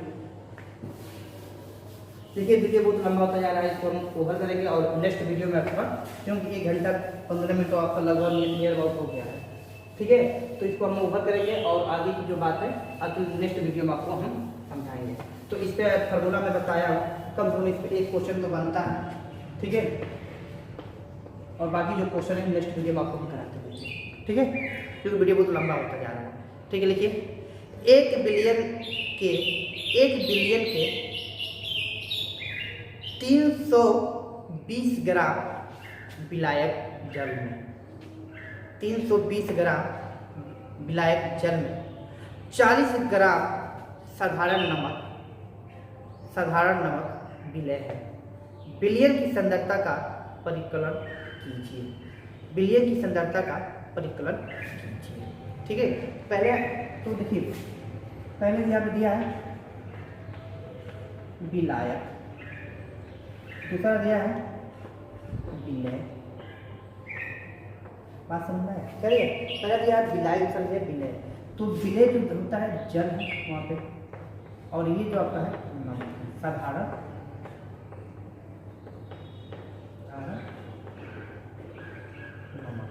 देखिए बहुत लंबा होता जा रहा है, इसको हम ओवर करेंगे और नेक्स्ट वीडियो में आपका, क्योंकि 1 घंटा 15 मिनट तो आपका लगभग नियर अबाउट हो गया है। ठीक है, तो इसको हम ओवर करेंगे और आगे की जो बात है अगले नेक्स्ट वीडियो में आपको हम समझाएंगे। तो इस पर फार्मूला में बताया हूँ, कम से कम इस पर एक क्वेश्चन तो बनता है। ठीक है, और बाकी जो क्वेश्चन है नेक्स्ट वीडियो में आपको हम कराते हैं। ठीक है, क्योंकि वीडियो बहुत लंबा होता जा रहा है। ठीक है, लिखिए 1 बिलियन के 320 ग्राम विलायक जल में, 320 ग्राम विलायक जल में 40 ग्राम साधारण नमक विलय है। विलयन की सांद्रता का परिकलन कीजिए। विलयन की सांद्रता का परिकलन कीजिए। ठीक है, पहले तो देखिए, पहले यहाँ पे दिया है विलायक, दूसरा दिया है विलय। बात समझ में आया? चलिए, पहले दिया है विलायक, दूसरा दिया विलय। तो विलय जो होता है जल है वहाँ पे, और ये जो आपका है नमक, साधारण नमक।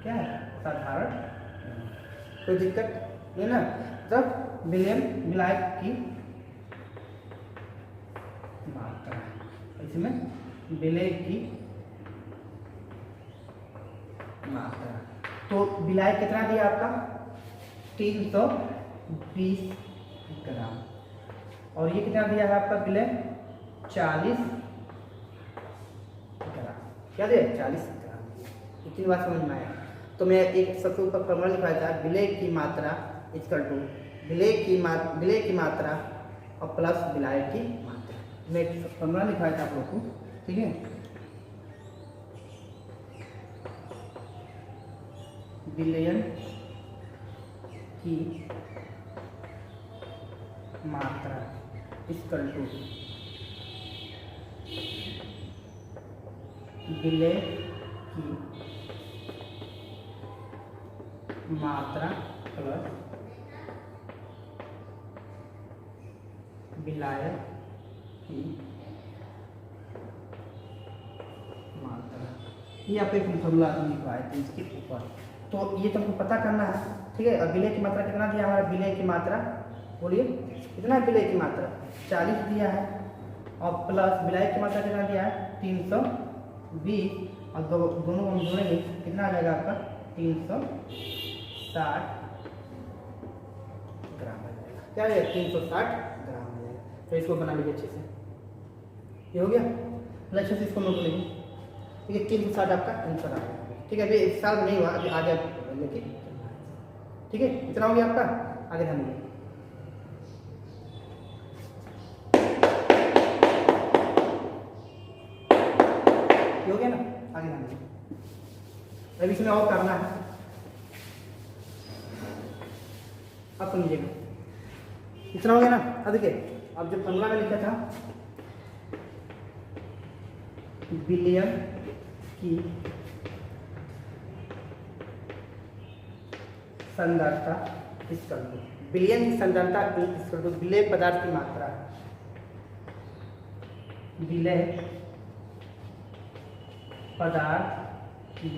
क्या है? साधारण नमक। कोई दिक्कत नहीं ना? तब विलायक की मात्रा, इसमें विलय की मात्रा, तो विलायक कितना दिया आपका 320 ग्राम, और ये कितना दिया है आपका विलय 40 ग्राम। क्या दिया? 40 ग्राम। इतनी बात समझ में आया? तो मैं एक सबसे ऊपर फॉर्मूला लिखवाया था, विलय की मात्रा इक्वल टू विलय की मात्रा और प्लस विलायक की मात्रा। मैं एक फॉर्मूला लिखवाया था आप लोग को। ठीक है, विलयन की मात्रा इक्वल टू विलय की मात्रा प्लस विलायक की मात्रा। ये आप एक फॉर्मूला लिखवाए थे इसके ऊपर, तो ये तुमको पता करना है। ठीक है, और विलय की मात्रा कितना दिया हमारा? विलय की मात्रा बोलिए कितना? विलय की मात्रा 40 दिया है, और प्लस विलायक की मात्रा कितना दिया है 320, और दोनों को हम जोड़ेंगे कितना आ जाएगा आपका 360 ग्राम आ जाएगा। क्या आ जाएगा? 360 ग्राम आ जाएगा। तो इसको बना लीजिए अच्छे से। ये हो गया, अच्छे से इसको नोट लीजिए। ठीक है, 360 आपका आंसर आ गया। ठीक है, अभी इस साल में नहीं हुआ, अभी आगे लेके। ठीक है, इतना हो गया आपका। आगे ध्यान दीजिए। हो गया ना? आगे ध्यान दीजिए। अभी इसमें और करना है, अब समझिएगा। इतना हो गया ना? अब देखिए, अब जो फॉर्मूला में लिखा था विलयन की सांद्रता इक्वल टू, विलयन की सांद्रता इक्वल टू विलय पदार्थ की मात्रा, विलय पदार्थ की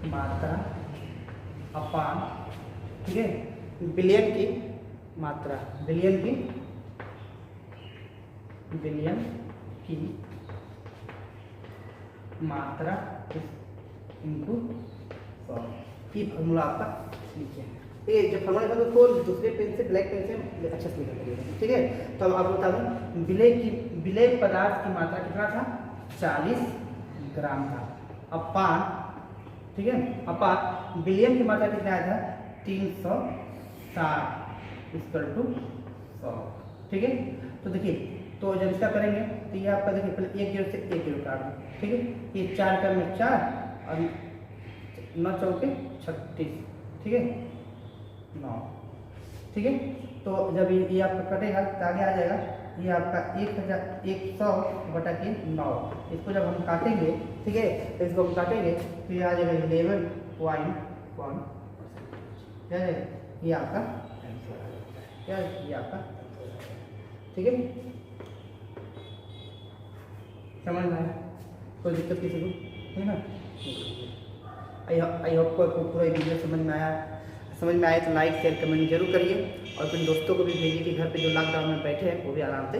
मात्रा अपान, ठीक है, विलयन की मात्रा, विलयन की मात्रा इनटू 100। ये फॉर्मूला आपका लिखिए। ठीक है, जब फॉर्मूला लिखा तो दूसरे पेन से, ब्लैक पेन से अच्छा से लिखा करिएगा। ठीक है, तो अब आपको बता दूं विलय पदार्थ की मात्रा कितना था 40 ग्राम था, अपान, ठीक है, अपान विलयन की मात्रा कितना आया था 360 इक्वल टू 100। ठीक है, तो देखिए तो जब इसका करेंगे तो ये आपका देखिए पहले 1 0 से 1 0 काट दो, ठीक है। ये 4 का में 4 और 9 चौके 36, ठीक है 9, ठीक है। तो जब ये आपका कटेगा तो आगे आ जाएगा ये आपका 1100 बटा के 9। इसको जब हम काटेंगे, ठीक है, तो इसको हम काटेंगे तो ये आ जाएगा 11.1, ये आपका क्या ये आपका, ठीक है। समझ में आया? कोई दिक्कत किसी को है ना? आई होप को पूरा वीडियो समझ में आया। समझ में आए तो लाइक शेयर कमेंट जरूर करिए और अपने दोस्तों को भी भेजिए कि घर पे जो लॉकडाउन में बैठे हैं वो भी आराम से